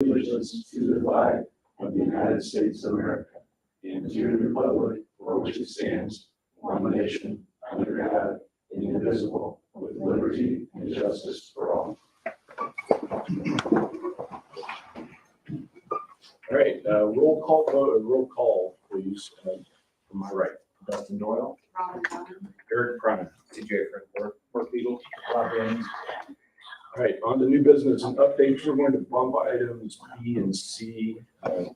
allegiance to the flag of the United States of America and to the republic for which it stands, one nation, under God, indivisible, with liberty and justice for all. All right, roll call vote, roll call, please. From my right, Dustin Doyle, Eric Prime. TJ Frank, Mark Beagle, Bob James. All right, on to new business and updates. We're going to bump items B and C to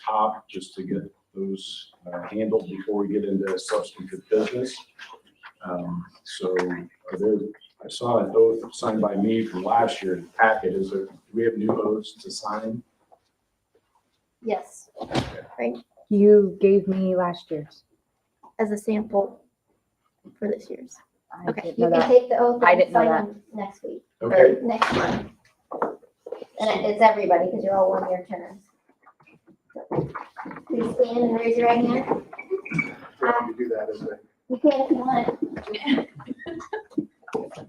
top just to get those handled before we get into substantive business. So I saw an oath signed by me from last year in the packet. Do we have new oaths to sign? Yes, right, You gave me last year's. as a sample for this year's. I Okay, didn't you know can that. take the oath I and didn't know sign that. them next week, Okay. or next month. And it's everybody, because you're all 1 year terms. Please stand and raise your right hand. You do that as a. You can if you want.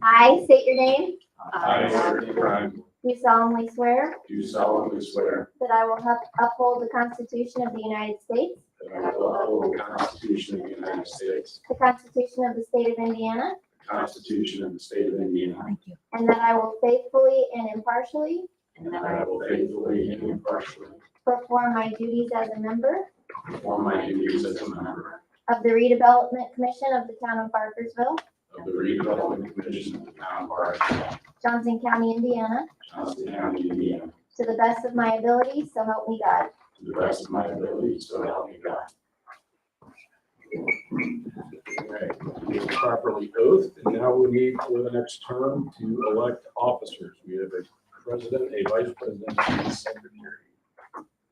I state your name, I, Eric Prime, do solemnly swear do solemnly swear that I will uphold the Constitution of the United States, that I will uphold the Constitution of the United States, the Constitution of the State of Indiana, the Constitution of the State of Indiana, Thank you. and that I will faithfully and impartially and that I will faithfully and impartially perform my duties as a member perform my duties as a member of the Redevelopment Commission of the Town of Bargersville, of the Redevelopment Commission of the Town of Bargersville, Johnson County, Indiana, Johnson County, Indiana, to the best of my ability, so help me God. to the best of my ability, so help me God. All right, we're properly oathed, and now we need for the next term to elect officers. We have a president, a vice president, and a secretary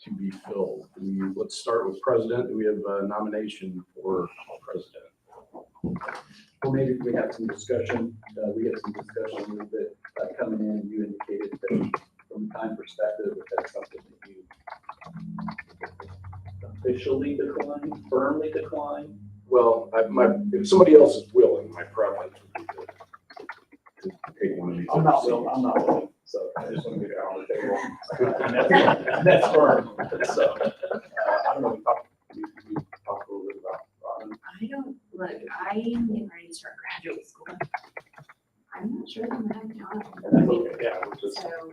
to be filled. Let's start with president. Do we have a nomination for president? Well, maybe we have some discussion, we had some discussion a little bit coming in, and you indicated that from time perspective, if that's something that you officially decline, firmly decline. Well, if somebody else is willing, my preference would be to take one of these. I'm not willing, so I just want to get it on the table. And that's firm, so, I don't know, we talked a little bit about Robin. I don't, look, I am getting ready to start graduate school. I'm not sure that I'm having on. That's okay, yeah, we're just. So,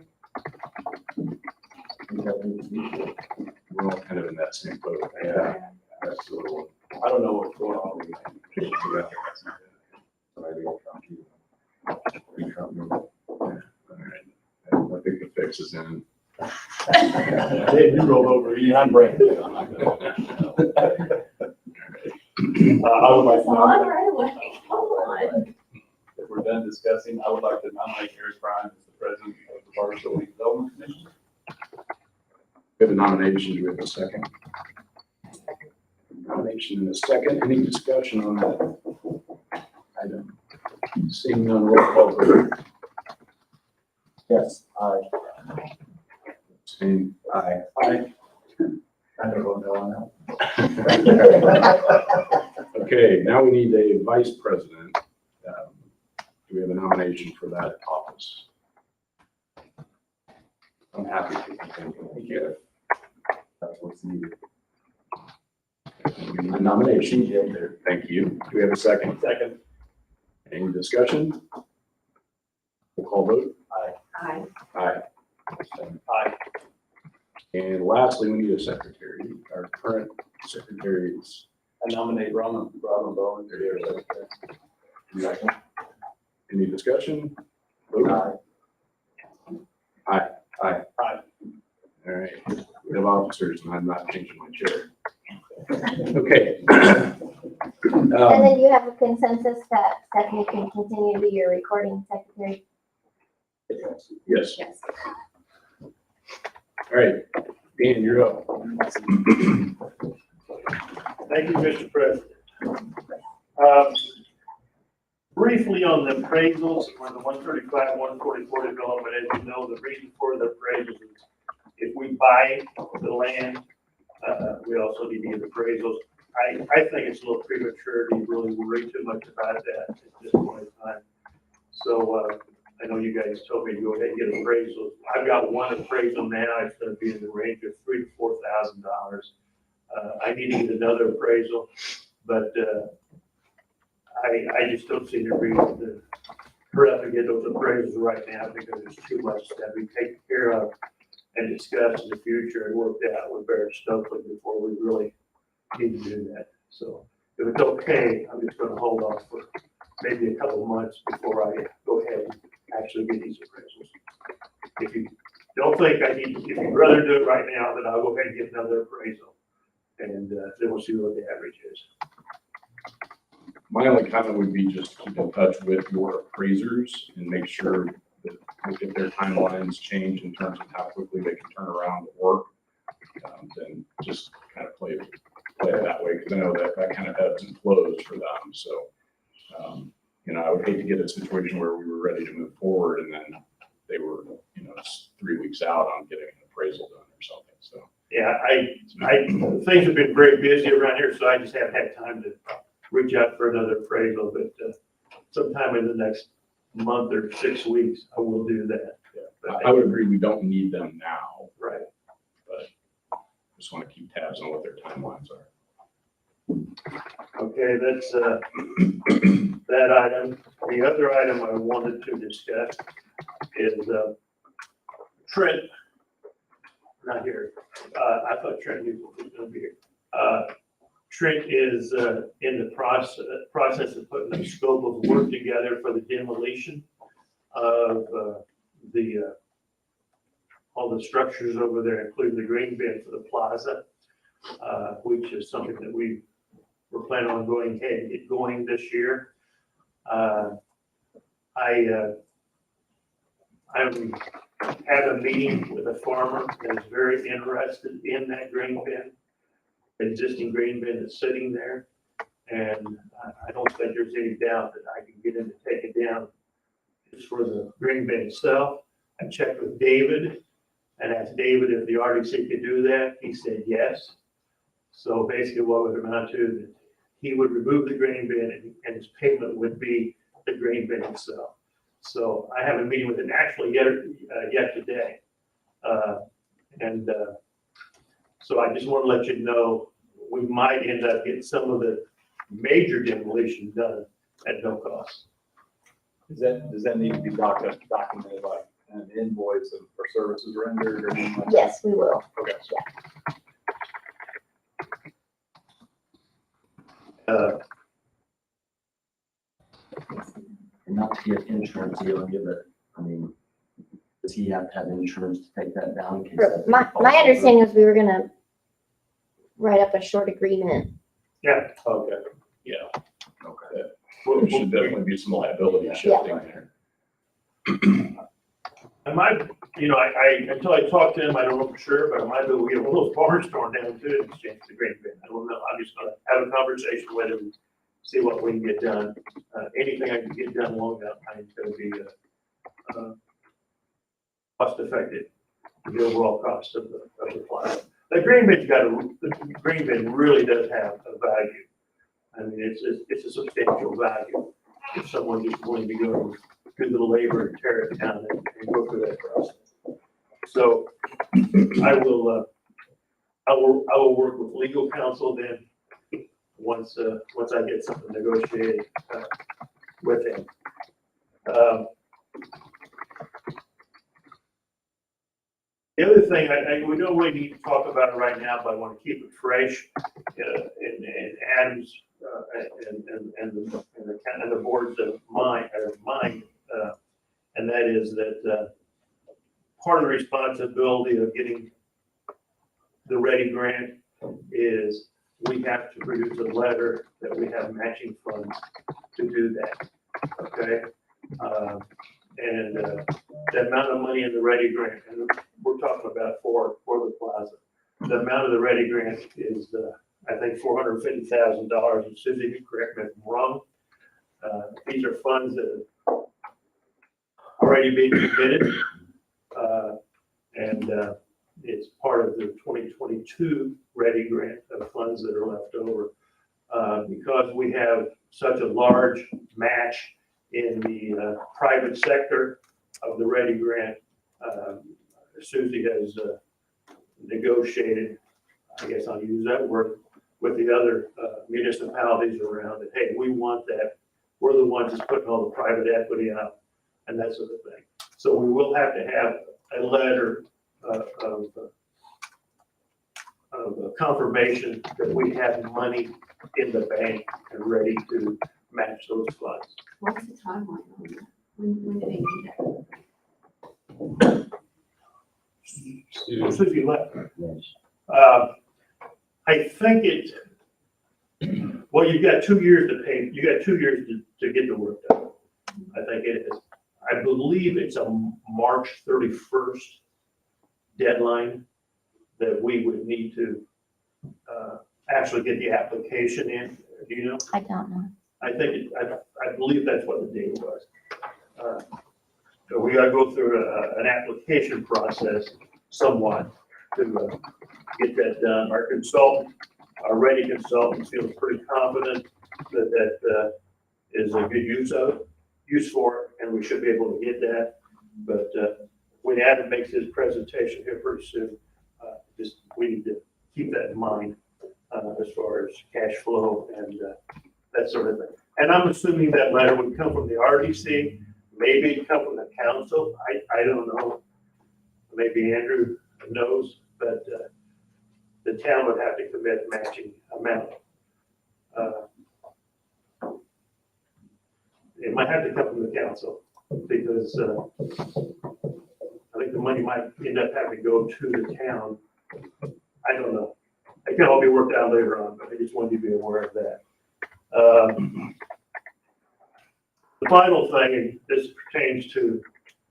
We're all kind of in that same boat. Yeah. That's a little. I don't know what's going on with I think the fix is in. Dave, you rolled over, I'm Brandon. I would like to it's on nominate, right away, come on. if we're done discussing, I would like to nominate Eric Prime as the president of the Bargersville Redevelopment Commission. We have a nomination. Do we have a second? Nomination and a second. Any discussion on that item? Seeing none, roll call vote. Yes. Aye. Same. Aye. Aye. I don't know on that. Okay, now we need a vice president. Do we have a nomination for that office? I'm happy to continue. Thank you. That's what's needed. We need a nomination. Thank you. Do we have a second? Second. Any discussion? Roll call vote. Hi. Aye. Aye. And lastly, we need a secretary. Our current secretary is. I nominate Robin Bowen to be our secretary. Second. Any discussion? Vote. Aye. Aye. All right. We have officers and I'm not changing my chair. Okay. And then you have a consensus that Stephanie can continue to be your recording secretary. Yes. Yes. All right. Dan, you're up. Thank you, Mr. President. Briefly on the appraisals for the 135, 144 development, as you know, the reason for the appraisals is if we buy the land, we also need to get appraisals. I think it's a little premature to really worry too much about that at this point in time. So I know you guys told me to go ahead and get appraisals. I've got one appraisal now. It's gonna be in the range of $3,000 to $4,000. I need to get another appraisal, but, I just don't see the reason to hurry up and get those appraisals right now because there's too much that we take care of and discuss in the future and work out with Barrett Stokely before we really need to do that. So if it's okay, I'm just gonna hold off for maybe a couple months before I go ahead and actually get these appraisals. If you don't think I need, if you'd rather do it right now, then I'll go ahead and get another appraisal. And then we'll see what the average is. My only comment would be just keep in touch with your appraisers and make sure that if their timelines change in terms of how quickly they can turn around the work, then just kind of play it that way, because I know that kind of ebbs and flows for them. So, I would hate to get a situation where we were ready to move forward and then they were, 3 weeks out on getting an appraisal done or something. So. Yeah, things have been very busy around here, so I just haven't had time to reach out for another appraisal, but sometime in the next month or 6 weeks, I will do that. Yeah. I would agree we don't need them now, Right. but just want to keep tabs on what their timelines are. Okay, that's that item. The other item I wanted to discuss is Trent, not here. I thought Trent was going to be here. Trent is in the process of putting a scope of work together for the demolition of all the structures over there, including the green bin for the plaza, which is something that we're planning on going ahead and get going this year. I had a meeting with a farmer that is very interested in that green bin, existing green bin that's sitting there. And I don't think there's any doubt that I can get him to take it down just for the green bin itself. I checked with David and asked David if the RDC could do that. He said yes. So basically what would amount to that he would remove the green bin and his payment would be the green bin itself. So I have a meeting with him actually yet today. So I just want to let you know, we might end up getting some of the major demolition done at no cost. Does that need to be documented like an invoice for services rendered or anything like that? Yes, we will. Okay. And not to get insurance, he'll give it, does he have to have insurance to take that down? in case that My falls over? understanding was we were gonna write up a short agreement. Yeah. Okay. Yeah. Okay. There should definitely be some liability shifting there. I might, until I talk to him, I don't know for sure, but I might be able to get one of those barns torn down too in exchange for the green bin. I don't know. I'm just gonna have a conversation with him, see what we can get done. Anything I can get done along that line is gonna be cost effective, the overall cost of the plaza. The green bin really does have a value. I mean, it's a substantial value if someone is willing to go through the labor and tear it down and go through that process. So I will work with legal counsel then once I get something negotiated with him. The other thing, we don't really need to talk about it right now, but I want to keep it fresh in Adam's and the board's mind, and that is that part of the responsibility of getting the Ready grant is we have to produce a letter that we have matching funds to do that. Okay. The amount of money in the Ready grant, and we're talking about for the plaza, the amount of the Ready grant is, I think, $450,000. And Susie, you correct me if I'm wrong. These are funds that have already been committed, and it's part of the 2022 Ready grant of funds that are left over. Because we have such a large match in the private sector of the Ready Grant. Susie has negotiated, I guess I'll use that word, with the other municipalities around that, hey, we want that. We're the ones that's putting all the private equity up and that sort of thing. So we will have to have a letter of confirmation that we have money in the bank and ready to match those funds. What's the timeline on that? When do they need that? Susie left. Yes. I think well, you've got 2 years to pay, you got 2 years to get the work done. I think it is. I believe it's a March 31st deadline that we would need to actually get the application in. Do you know? I don't know. I think, I believe that's what the date was. So we gotta go through an application process somewhat to get that done. Our consultant, our Ready consultant feels pretty confident that that is a good use for it, and we should be able to get that. But when Adam makes his presentation here pretty soon, we need to keep that in mind as far as cash flow and that sort of thing. And I'm assuming that letter would come from the RDC, maybe it'd come from the council. I don't know. Maybe Andrew knows, but the town would have to commit matching amount. It might have to come from the council because I think the money might end up having to go to the town. I don't know. It can all be worked out later on, but I just wanted you to be aware of that. The final thing, and this pertains to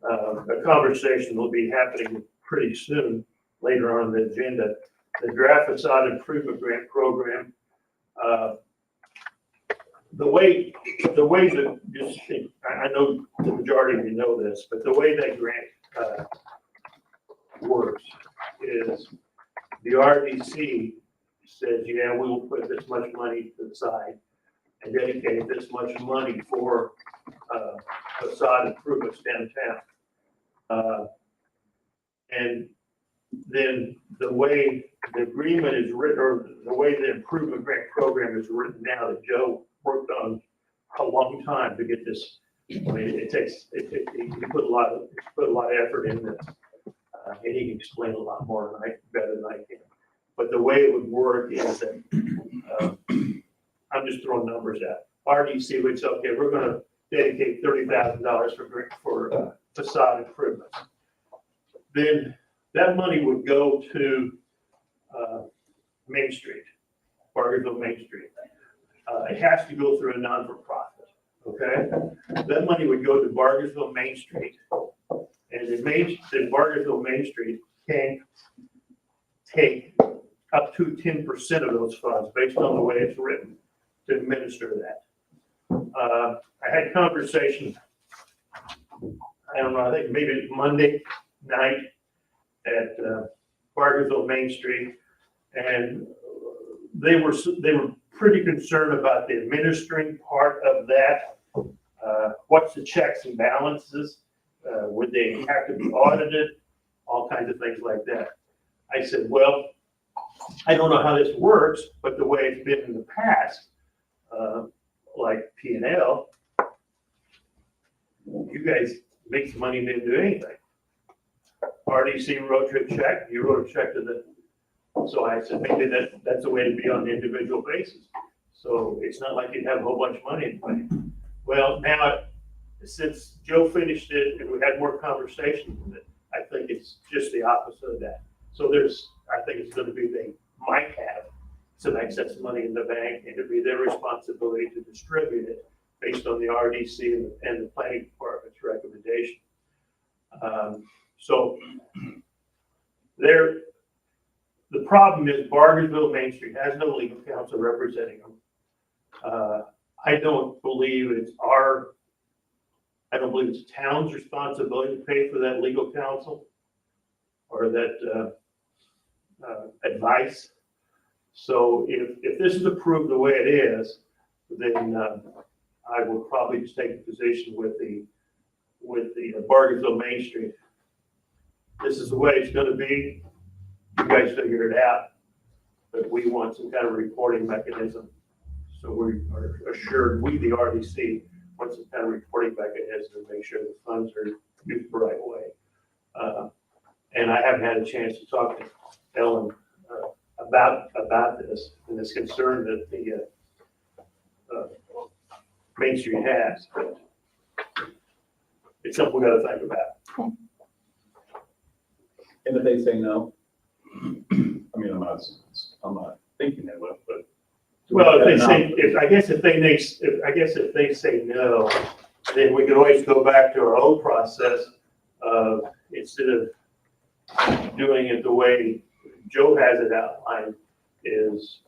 a conversation that will be happening pretty soon, later on the agenda, the draft facade improvement grant program. The way that just, I know the majority of you know this, but the way that grant works is the RDC says, yeah, we will put this much money to the side and dedicate this much money for facade improvements downtown. And then the way the agreement is written, or the way the improvement grant program is written now, that Joe worked on a long time to get this. I mean, it takes, he put a lot of effort in this, and he can explain a lot more better than I can. But the way it would work is that, I'm just throwing numbers out. RDC would say, okay, we're gonna dedicate $30,000 for facade improvements. Then that money would go to Main Street, Bargersville Main Street. It has to go through a non-for-profit, okay? That money would go to Bargersville Main Street. And then Bargersville Main Street can take up to 10% of those funds based on the way it's written to administer that. I had conversations, I don't know, I think maybe it's Monday night at Bargersville Main Street, and they were pretty concerned about the administering part of that. What's the checks and balances? Would they have to be audited? All kinds of things like that. I said, well, I don't know how this works, but the way it's been in the past, like P&L, you guys make some money and didn't do anything. RDC wrote you a check, you wrote a check to the, so I said, maybe that's the way to be on an individual basis. So it's not like you'd have a whole bunch of money in play. Well, now, since Joe finished it and we had more conversations with it, I think it's just the opposite of that. So I think it's gonna be, they might have some excess money in the bank, and it'd be their responsibility to distribute it based on the RDC and the planning department's recommendation. So the problem is Bargersville Main Street has no legal counsel representing them. I don't believe it's town's responsibility to pay for that legal counsel or that advice. So if this is approved the way it is, then I will probably just take a position with the Bargersville Main Street. This is the way it's gonna be. You guys figure it out. But we want some kind of reporting mechanism. So we are assured, we, the RDC, want some kind of reporting mechanism to make sure the funds are used the right way. And I haven't had a chance to talk to Ellen about this and this concern that the Main Street has, but it's something we gotta think about. And if they say no, I mean, I'm not thinking they will, but. Well, if they say, I guess if they say no, then we could always go back to our old process of, instead of doing it the way Joe has it outlined, is,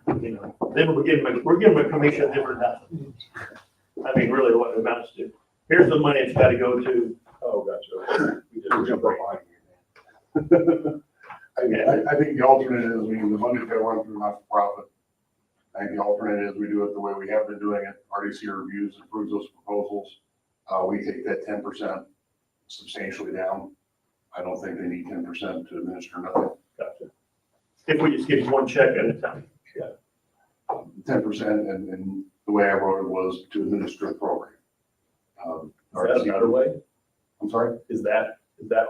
then we're giving them a commission, then we're nothing. I mean, really what it amounts to. Here's the money it's gotta go to. Oh, gotcha. I think the alternate is, the money's gotta run through not-for-profit. I think the alternate is we do it the way we have been doing it. RDC reviews, approves those proposals. We take that 10% substantially down. I don't think they need 10% to administer nothing. Gotcha. If we just give one check at a time. 10%, and the way I wrote it was to administer the program. Is that a better way? I'm sorry? Is that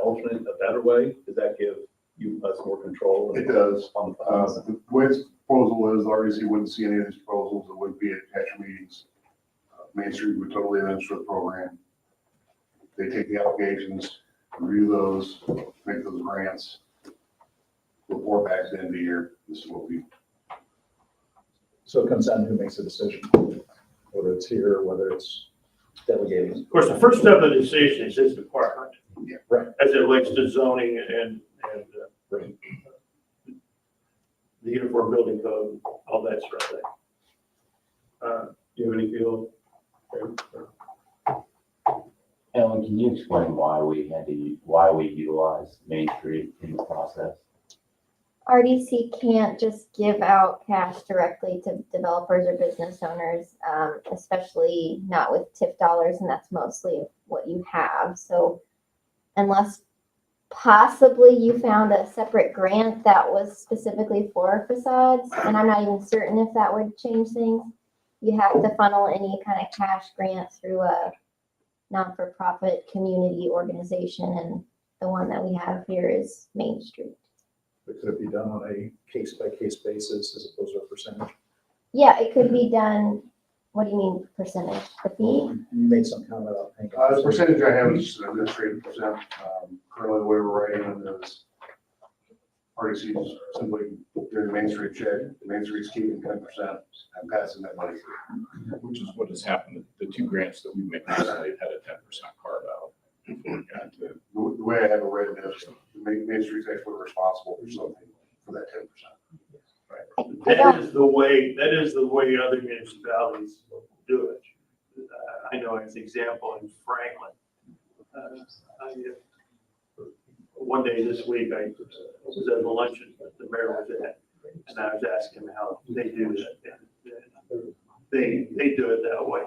alternate a better way? Does that give us more control? It does. On the funds? The way this proposal is, RDC wouldn't see any of these proposals. It wouldn't be at catch meetings. Main Street would totally administer the program. They take the applications, review those, make those grants, report back at the end of the year. This is what we. So it comes down to who makes the decision, whether it's here or whether it's delegating. Of course, the first step of the decision is this department. Yeah. Right. As it relates to zoning and Right. the uniform building code, all that sort of thing. Do you have any feel? Ellen, can you explain why we utilize Main Street in the process? RDC can't just give out cash directly to developers or business owners, especially not with TIF dollars, and that's mostly what you have. So unless possibly you found a separate grant that was specifically for facades, and I'm not even certain if that would change things, you have to funnel any kind of cash grant through a non-for-profit community organization, and the one that we have here is Main Street. But could it be done on a case-by-case basis as opposed to a percentage? Yeah, it could be done. What do you mean percentage? The fee? You made some comment about paying. The percentage I have is administrative percent. Currently, the way we're writing it is RDC is simply doing the Main Street check. Main Street's keeping 10% and passing that money through. Which is what has happened. The two grants that we've made recently had a 10% carve out. Before we got to The way I have it written is Main Street's actually responsible for something for that 10%. That is the way other municipalities do it. I know as an example in Franklin. One day this week, I was at a luncheon that the mayor was at, and I was asking him how they do that. They do it that way.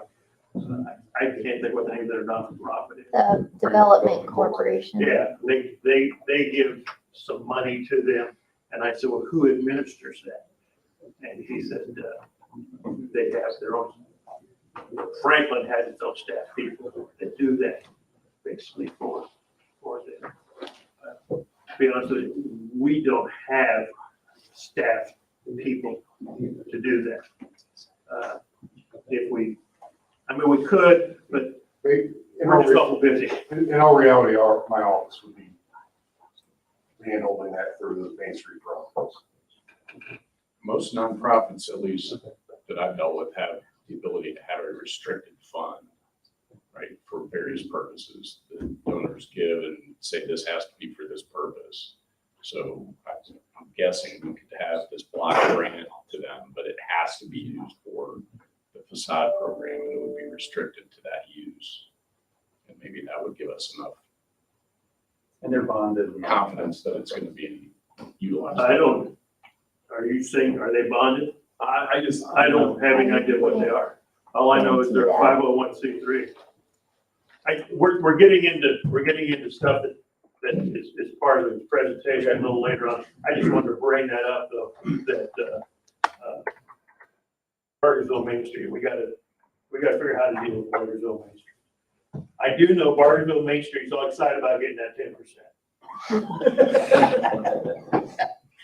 I can't think what the name of their non-for-profit is. The Development Corporation. Yeah, they give some money to them, and I said, well, who administers that? And he said, they have their own. Franklin has its own staff people that do that, basically for them. To be honest with you, we don't have staff people to do that. We could, but we're just awful busy. In all reality, my office would be handling that through the Main Street process. most nonprofits, at least that I've dealt with, have the ability to have a restricted fund, right, for various purposes. The donors give and say this has to be for this purpose. So I'm guessing we could have this block grant to them, but it has to be used for the facade program, and it would be restricted to that use. And maybe that would give us enough And they're bonded. confidence that it's going to be utilized. Are you saying, are they bonded? I don't have any idea what they are. All I know is they're a 501c3. We're getting into stuff that is part of the presentation a little later on. I just wanted to bring that up though, that, Bargersville Main Street, we gotta figure out how to deal with Bargersville Main Street. I do know Bargersville Main Street's all excited about getting that 10%.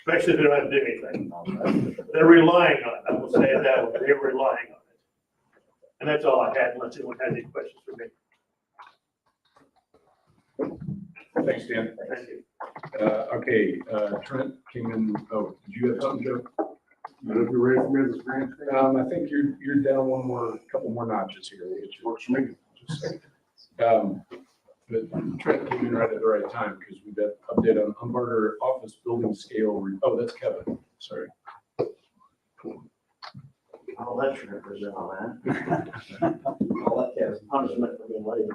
Especially if they don't have to do anything. They're relying on it, I will say it that way, they're relying on it. And that's all I had, unless anyone has any questions for me. Thanks, Dan. Thank you. Okay, Trent came in, oh, did you have something, Joe? If you're ready for me, Mr. Grant. I think you're down couple more notches here. Works for me. But Trent came in right at the right time because we've got update on Humbarger office building scale. Oh, that's Kevin, sorry. I'll let you represent on that. I'll let you as punishment for being late.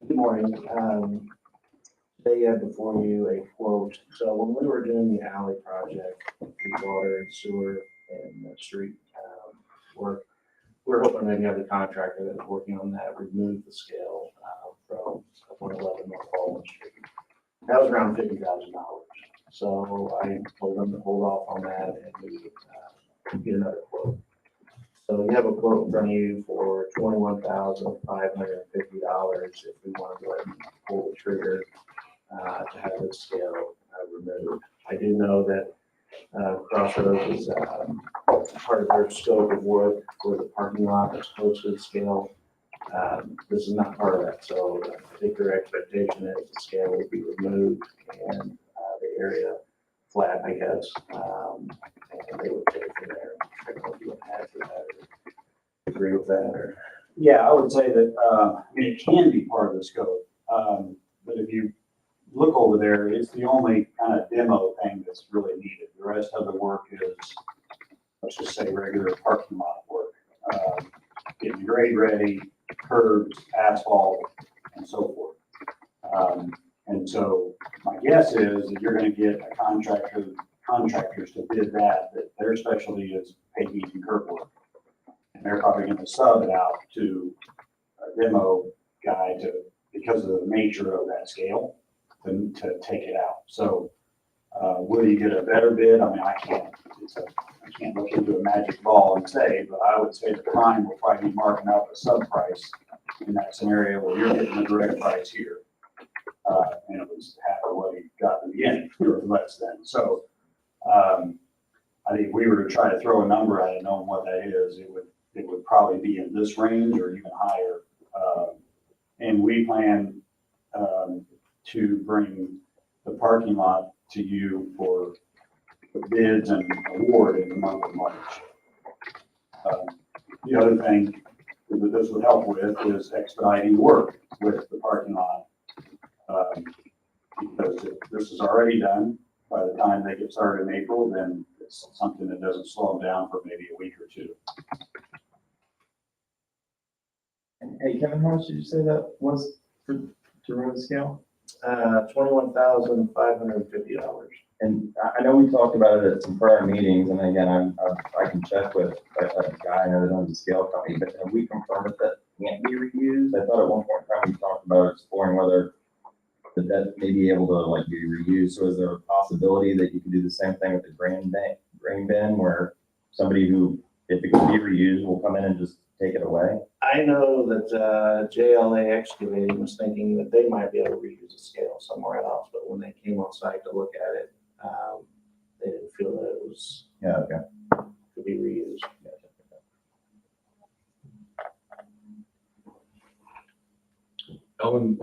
Good morning. Today I have before you a quote. So when we were doing the alley project, the water and sewer and the street work, we're hoping maybe have the contractor that was working on that remove the scale from 111 North Baldwin Street. That was around $50,000. So I told them to hold off on that and we get another quote. So you have a quote in front of you for $21,550 if we want to go ahead and pull the trigger to have this scale removed. I do know that Crossroads is part of their scope of work for the parking lot that's close to the scale. This is not part of that, so I think their expectation is the scale will be removed and the area flat, I guess, and they would take it from there. I don't know if you would add to that or agree with that or. Yeah, I would say that, I mean, it can be part of the scope, but if you look over there, it's the only kind of demo thing that's really needed. The rest of the work is, let's just say, regular parking lot work. Getting grade ready, curbs, asphalt, and so forth. And so my guess is that you're gonna get a contractors to bid that their specialty is paving and curb work. And they're probably gonna sub it out to a demo guy because of the nature of that scale, to take it out. So will you get a better bid? I mean, I can't look into a magic ball and say, but I would say the prime will probably be marking up a sub price in that scenario where you're getting a direct price here. And it was half of what he got in the beginning, or less than. So I think if we were to try to throw a number at it, knowing what that is, it would probably be in this range or even higher. And we plan to bring the parking lot to you for bids and award in the month of March. The other thing that this would help with is expediting work with the parking lot. Because if this is already done, by the time they get started in April, then it's something that doesn't slow them down for maybe a week or two. Hey, Kevin, how much did you say that was to run the scale? $21,550. And I know we talked about it at some prior meetings, and again, I can check with a guy I know that owns a scale company, but have we confirmed that can't be reused? I thought at one point in time we talked about exploring whether that may be able to like be reused. So is there a possibility that you can do the same thing with the grain bin where somebody who, if it can be reused, will come in and just take it away? I know that JLA Excavating was thinking that they might be able to reuse the scale somewhere else, but when they came on site to look at it, they didn't feel that it was could be reused. Ellen,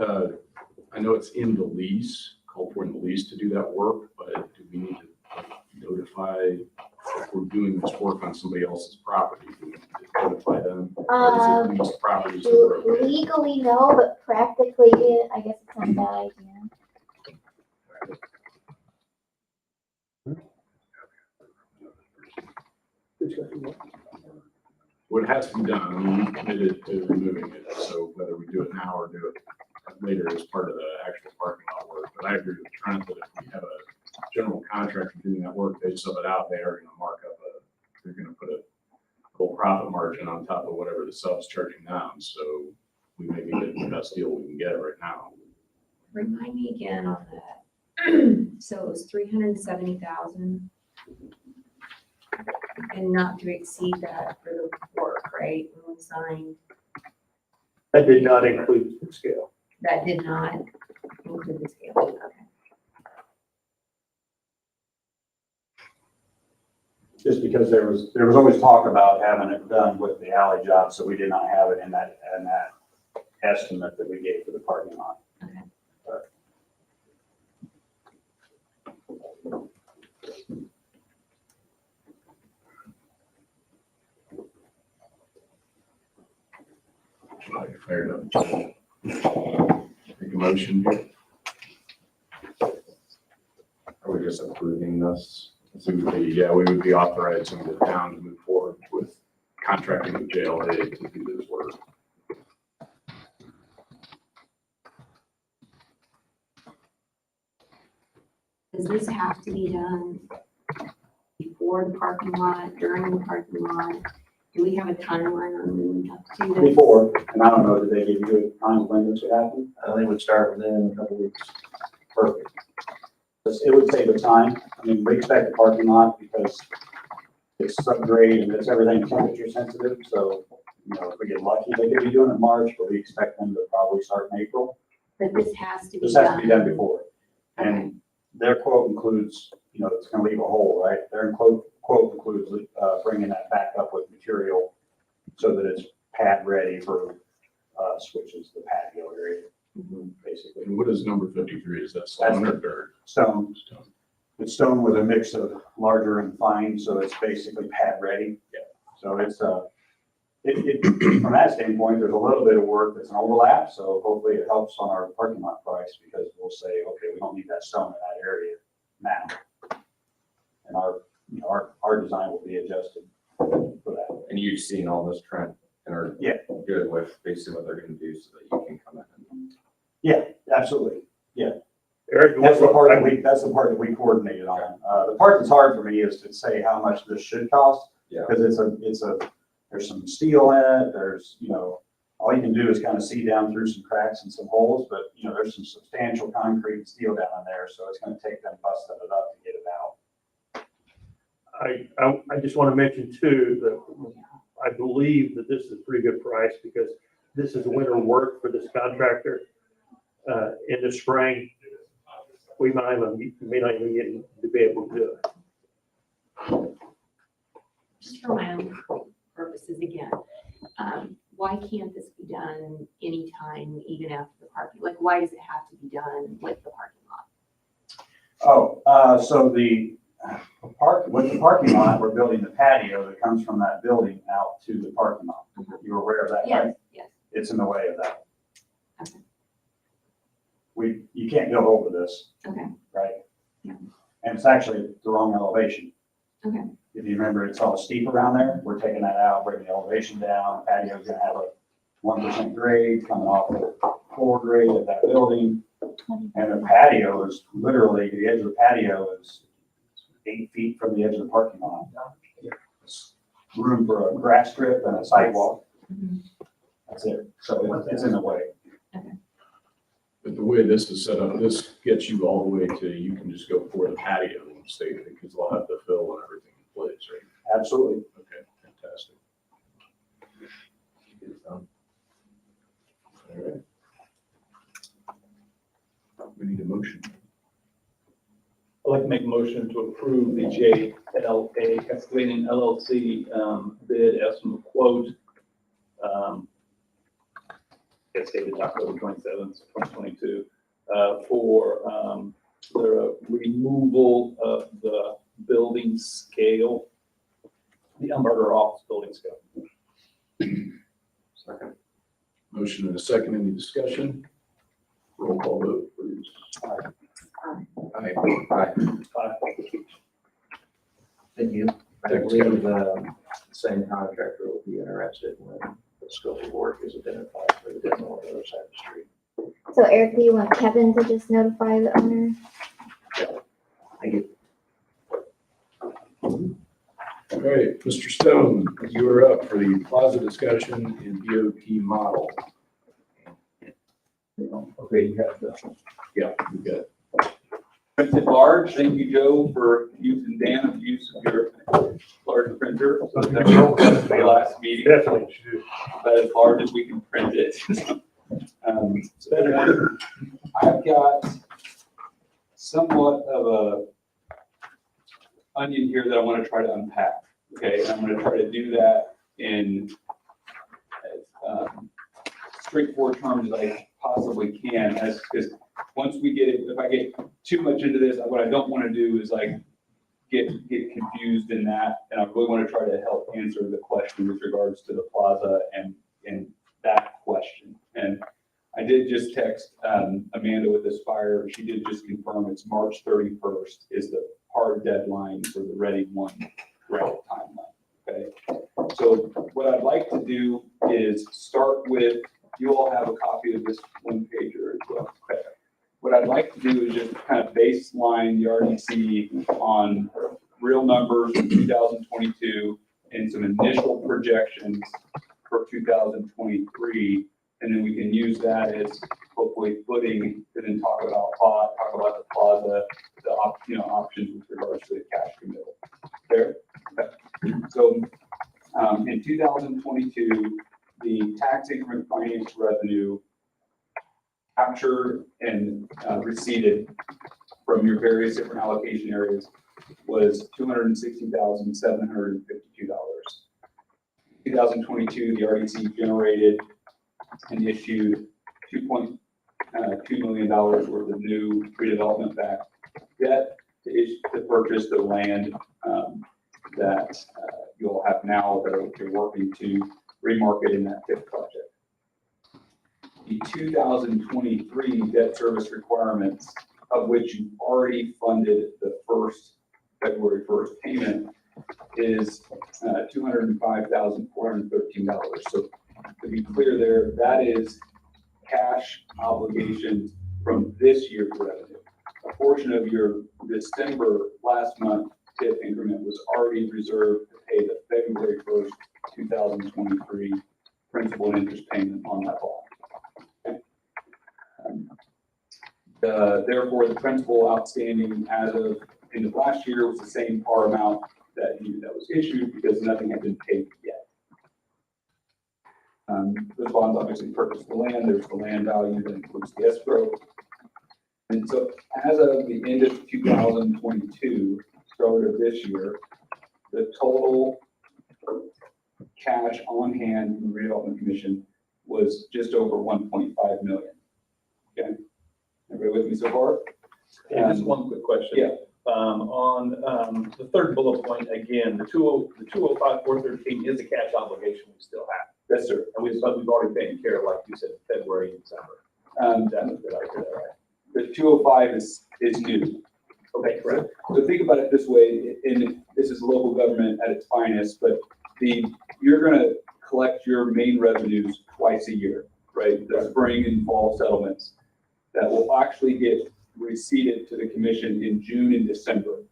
I know it's in the lease, called for in the lease to do that work, but do we need to notify if we're doing this work on somebody else's property? Do we need to notify them? Or is it leased properties that we're okay? Legally, no, but practically, I guess it's not a bad idea. What has to be done, I mean, we committed to removing it, so whether we do it now or do it later is part of the actual parking lot work. But I agree with Trent that if we have a general contractor doing that work, they sub it out, they are gonna mark up they're gonna put a whole profit margin on top of whatever the sub's charging down, so we may be getting the best deal we can get right now. Remind me again on that. So it was 370,000. And not to exceed that for the work, right? When we signed, That did not include the scale. that did not include the scale. Okay. Just because there was always talk about having it done with the alley job, so we did not have it in that estimate that we gave for the parking lot. Okay. Fired up. Make a motion here. Are we just approving this? So we would be authorizing the town to move forward with contracting with JLA to do this work. Does this have to be done before the parking lot, during the parking lot? Do we have a timeline on moving up to this? Before, and I don't know, did they give you a time when this would happen? I think we'd start within a couple weeks. Perfect. It would save the time. I mean, we expect the parking lot because it's subgrade and it's everything temperature sensitive, so, if we get lucky, they could be doing it in March, but we expect them to probably start in April. But this has to be This done. has to be done before. And their quote includes, it's gonna leave a hole, right? Their quote includes, bringing that back up with material so that it's pad ready for us, which is the patio area, basically. And what is number 53? Is that stone or dirt? Stone. Stone. It's stone with a mix of larger and fine, so it's basically pad ready. Yeah. So it's, from that standpoint, there's a little bit of work that's an overlap, so hopefully it helps on our parking lot price because we'll say, okay, we don't need that stone in that area now. And our design will be adjusted for that. And you've seen all this trend and are good with basically what they're gonna do so that you can come in. Yeah, absolutely. Eric, That's the part that we coordinated on. The part that's hard for me is to say how much this should cost. Yeah. Because there's some steel in it, there's, all you can do is kind of see down through some cracks and some holes, but, there's some substantial concrete and steel down in there, so it's gonna take them busting it up to get it out. I just want to mention too, that I believe that this is a pretty good price because this is winter work for this contractor. In the spring, we may not even get to be able to do it. Just for my own purposes again, why can't this be done anytime, even after the parking? Like, why does it have to be done with the parking lot? So with the parking lot, we're building the patio that comes from that building out to the parking lot. You're aware of that, right? Yes. It's in the way of that. Okay. You can't go over this, Okay. right? Yeah. And it's actually the wrong elevation. Okay. If you remember, it's all steep around there. We're taking that out, bringing the elevation down. Patio's gonna have a 1% grade coming off the floor grade of that building. And the patio is literally, the edge of the patio is 8 feet from the edge of the parking lot. It's room for a grass strip and a sidewalk. Mhm. That's it. So it's in the way. But the way this is set up, this gets you all the way to, you can just go for the patio and stay there because they'll have the fill and everything in place, right? Absolutely. Okay, fantastic. All right. We need a motion. I'd like to make a motion to approve the JLA Excavating LLC bid estimate quote. It's dated October 27th, 2022, for the removal of the building scale, the umbrella office building scale. Second. Motion and a second, any discussion? Roll call vote, please. Aye. Thank you. I Thanks, believe the same contractor will be interested when the scope of work is identified for the demo on the other side of the street. So Eric, do you want Kevin to just notify the owner? Thank you. All right, Mr. Stone, you are up for the plaza discussion and BOT model. Okay, you have the. Yeah, you got it. Printed large, thank you, Joe, for using Dan of use of your large printer. So that was the last meeting, Definitely should. about as large as we can print it. So I've got somewhat of a onion here that I want to try to unpack, okay? And I'm going to try to do that in as straightforward terms as I possibly can, because once we get it, if I get too much into this, what I don't want to do is like get confused in that, and I really want to try to help answer the question with regards to the plaza and that question. And I did just text Amanda with Aspire. She did just confirm it's March 31st is the hard deadline for the Ready One grant timeline. Okay. So what I'd like to do is start with, you all have a copy of this one pager as well. Okay. What I'd like to do is just kind of baseline the RDC on real numbers for 2022 and some initial projections for 2023. And then we can use that as hopefully footing to then talk about the plaza, the options with regards to the cash committal. Fair? Okay. So in 2022, the tax increment finance revenue captured and receipted from your various different allocation areas was $260,752. 2022, the RDC generated and issued $2.2 million worth of new redevelopment backed debt to purchase the land that you all have now that you're working to remarket in that TIF project. The 2023 debt service requirements, of which you already funded the first February 1st payment, is $205,413. So to be clear there, that is cash obligations from this year's revenue. A portion of your December last month TIF increment was already reserved to pay the February 1st, 2023 principal and interest payment on that bond. Therefore, the principal outstanding as of end of last year was the same par amount that was issued because nothing had been paid yet. Those bonds obviously purchased the land. There's the land value that includes the escrow. And so as of the end of 2022, start of this year, the total cash on hand from the Redevelopment Commission was just over 1.5 million. Okay, everybody with me so far? Just one quick question. Yeah. On the third bullet point, again, the 205,413 is a cash obligation we still have. Yes, sir. And we've already taken care of, like you said, February and December. Did I hear that right? The 205 is new. Okay, correct. So think about it this way, and this is local government at its finest, but you're gonna collect your main revenues twice a year, right? The spring and fall settlements that will actually get receipted to the commission in June and December,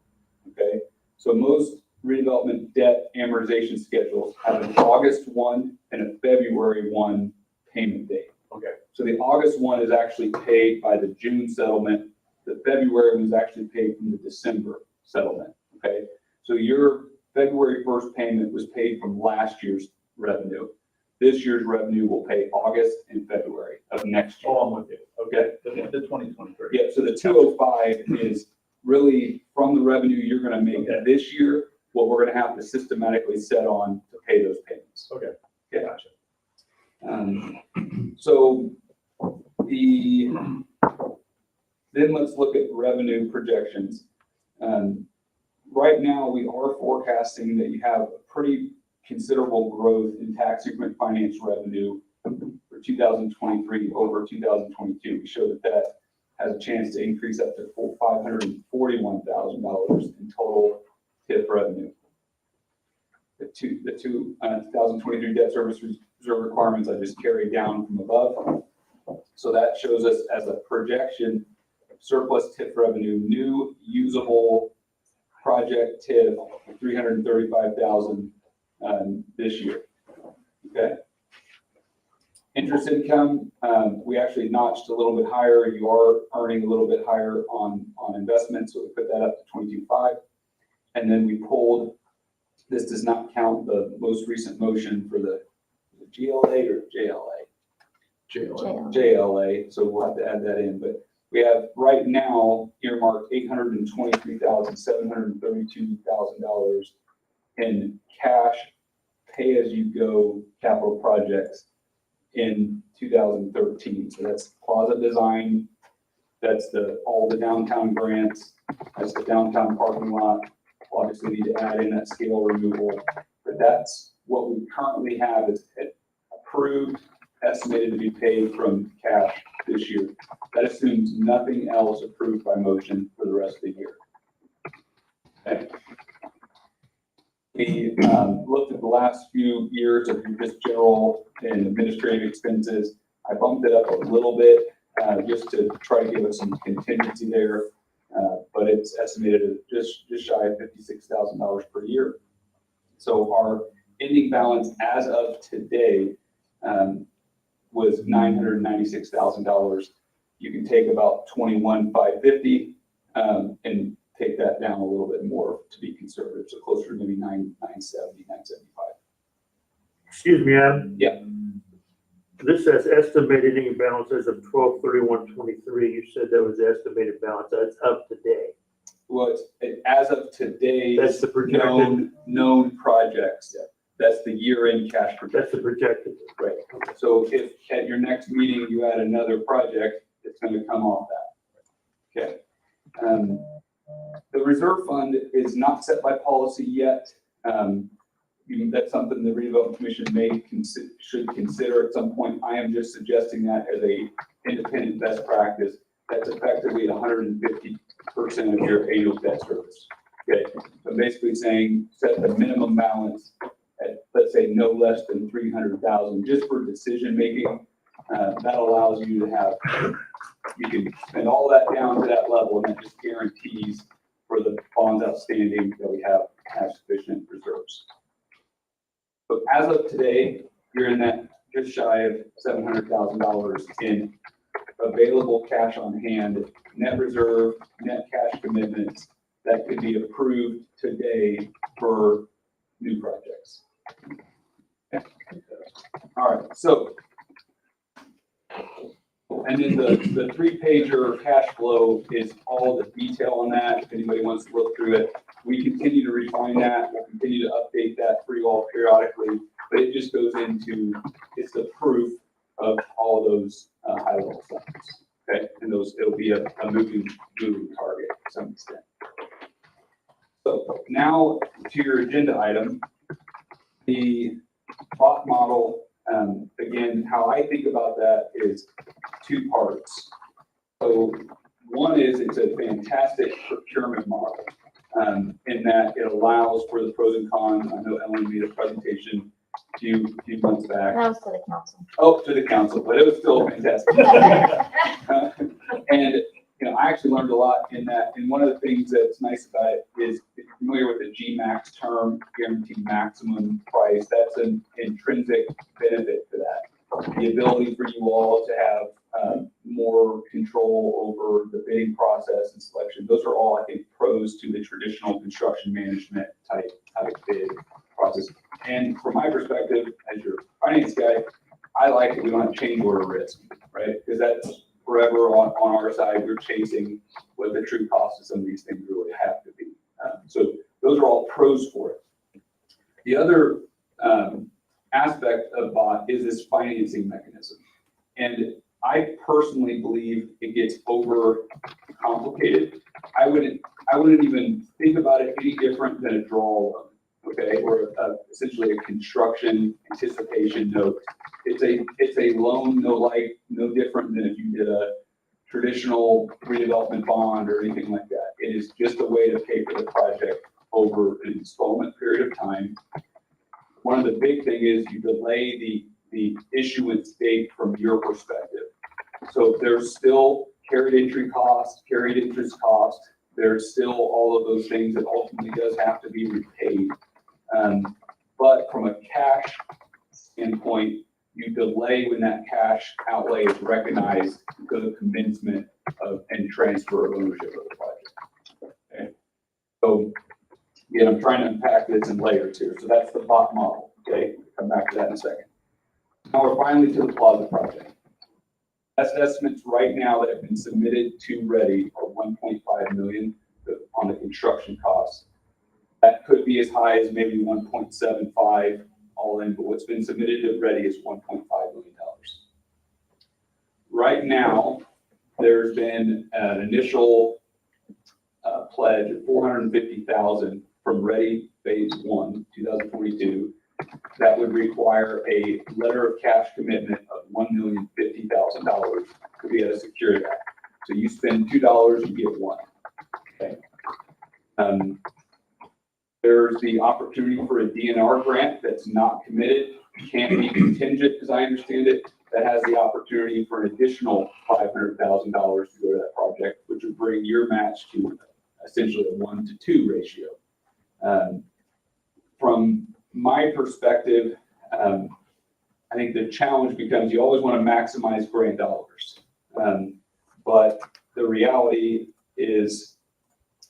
okay? So most redevelopment debt amortization schedules have an August 1 and a February 1 payment date. Okay. So the August 1 is actually paid by the June settlement. The February was actually paid from the December settlement, okay? So your February 1st payment was paid from last year's revenue. This year's revenue will pay August and February of next year. Oh, I'm with you. Okay? The 2023. Yeah, so the 205 is really from the revenue you're gonna make Okay. this year, what we're gonna have to systematically set on to pay those payments. Okay. Okay. So then let's look at revenue projections. Right now, we are forecasting that you have a pretty considerable growth in tax increment finance revenue for 2023 over 2022. We show that has a chance to increase up to $541,000 in total TIF revenue. The 2023 debt service reserve requirements I just carried down from above. So that shows us as a projection surplus TIF revenue, new usable project TIF, 335,000 this year. Okay. Interest income, we actually notched a little bit higher. You are earning a little bit higher on investments, so we put that up to 22.5. And then we pulled, this does not count the most recent motion for the GLA or JLA? JLA, so we'll have to add that in. But we have right now earmarked $823,732,000 in cash pay-as-you-go capital projects in 2013. So that's plaza design, that's all the downtown grants, that's the downtown parking lot. Obviously need to add in that scale removal, but that's what we currently have is approved, estimated to be paid from cash this year. That assumes nothing else approved by motion for the rest of the year. Okay. We looked at the last few years of just general and administrative expenses. I bumped it up a little bit just to try to give us some contingency there, but it's estimated at just shy of $56,000 per year. So our ending balance as of today was $996,000. You can take about $21,550 and take that down a little bit more to be conservative, so closer to maybe $970, $975. Excuse me, Adam? Yeah. This says estimated ending balance as of 12/31/23. You said that was the estimated balance. That's up to date. Well, it's as of today, That's the projected. known projects. Yeah. That's the year-end cash projection. That's the projected. Right. So if at your next meeting you add another project, it's going to come off that. Okay. The reserve fund is not set by policy yet. That's something the Redevelopment Commission should consider at some point. I am just suggesting that as a independent best practice. That's effectively 150% of your annual debt service. Okay. So basically saying set the minimum balance at, let's say, no less than 300,000 just for decision making. That allows you to have, you can spend all that down to that level, and that just guarantees for the bonds outstanding that we have sufficient reserves. So as of today, you're in that just shy of $700,000 in available cash on hand, net reserve, net cash commitments that could be approved today for new projects. Okay. All right, so, and then the 3-pager cash flow is all the detail on that. If anybody wants to look through it, we continue to refine that. We'll continue to update that for you all periodically, but it just goes into, it's the proof of all of those high level sums. Okay, and those, it'll be a moving target to some extent. So now to your agenda item, the bot model. Again, how I think about that is 2 parts. So one is it's a fantastic procurement model in that it allows for the pros and cons. I know Ellen made a presentation a few months back. That was to the council. Oh, to the council, but it was still fantastic. And I actually learned a lot in that. And one of the things that's nice about it is, if you're familiar with the GMAX term, guaranteed maximum price, that's an intrinsic benefit to that. The ability for you all to have more control over the bidding process and selection. Those are all, I think, pros to the traditional construction management type bid process. And from my perspective, as your finance guy, I like that we don't have change order risk, right? Because that's forever on our side, we're chasing what the true cost of some of these things really have to be. So those are all pros for it. The other aspect of BOT is this financing mechanism. And I personally believe it gets over complicated. I wouldn't even think about it any different than a draw loan, okay, or essentially a construction anticipation note. It's a loan no different than if you did a traditional redevelopment bond or anything like that. It is just a way to pay for the project over an installment period of time. One of the big things is you delay the issuance date from your perspective. So there's still carried entry cost, carried interest cost. There's still all of those things that ultimately does have to be repaid. But from a cash standpoint, you delay when that cash outlay is recognized to the commencement of and transfer of ownership of the project. Okay. So again, I'm trying to unpack this in layers here. So that's the bot model. Okay, come back to that in a second. Now we're finally to the plaza project. Best estimates right now that have been submitted to Ready are 1.5 million on the construction costs. That could be as high as maybe 1.75 all in, but what's been submitted to Ready is $1.5 million. Right now, there's been an initial pledge of 450,000 from Ready Phase 1, 2022. That would require a letter of cash commitment of $1,050,000 to be able to secure that. So you spend $2, you get $1. Okay. There's the opportunity for a DNR grant that's not committed, can't be contingent, as I understand it. That has the opportunity for an additional $500,000 to go to that project, which would bring your match to essentially a 1-to-2 ratio. From my perspective, I think the challenge becomes you always want to maximize grant dollars. But the reality is,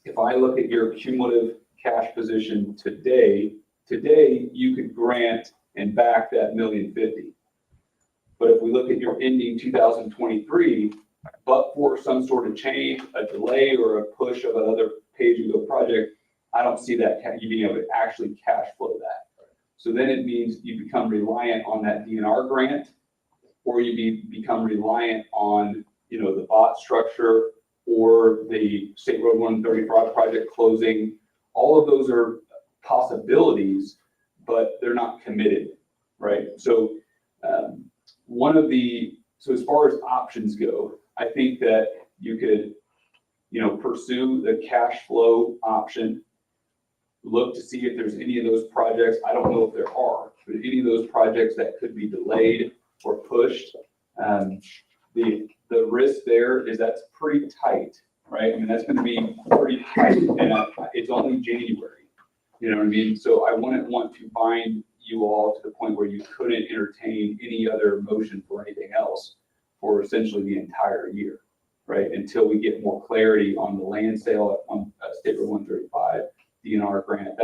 if I look at your cumulative cash position today you could grant and back that $1,050,000. But if we look at your ending 2023, but for some sort of change, a delay or a push of another pay-as-you-go project, I don't see that you being able to actually cash flow that. So then it means you become reliant on that DNR grant, or you become reliant on, the bot structure or the State Road 135 project closing. All of those are possibilities, but they're not committed, right? So so as far as options go, I think that you could, pursue the cash flow option, look to see if there's any of those projects. I don't know if there are, but any of those projects that could be delayed or pushed, the risk there is that's pretty tight, right? I mean, that's going to be pretty tight, and it's only January. You know what I mean? So I wouldn't want to bind you all to the point where you couldn't entertain any other motion for anything else for essentially the entire year, right? Until we get more clarity on the land sale at State Road 135, DNR grant.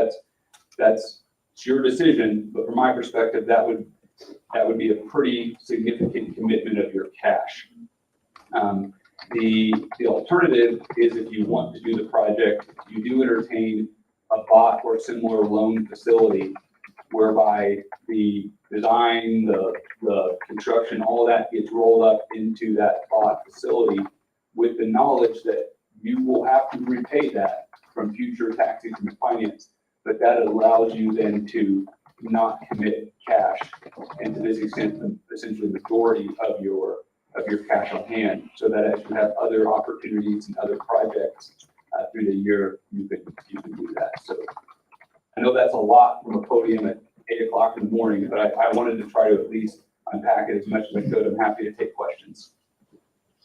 That's your decision, but from my perspective, that would be a pretty significant commitment of your cash. The alternative is, if you want to do the project, you do entertain a bot or similar loan facility whereby the design, the construction, all of that gets rolled up into that bot facility with the knowledge that you will have to repay that from future tax increment finance, but that allows you then to not commit cash, and to this extent, essentially the majority of your cash on hand, so that as you have other opportunities and other projects through the year, you can do that. So I know that's a lot from a podium at 8 o'clock in the morning, but I wanted to try to at least unpack it as much as I could. I'm happy to take questions.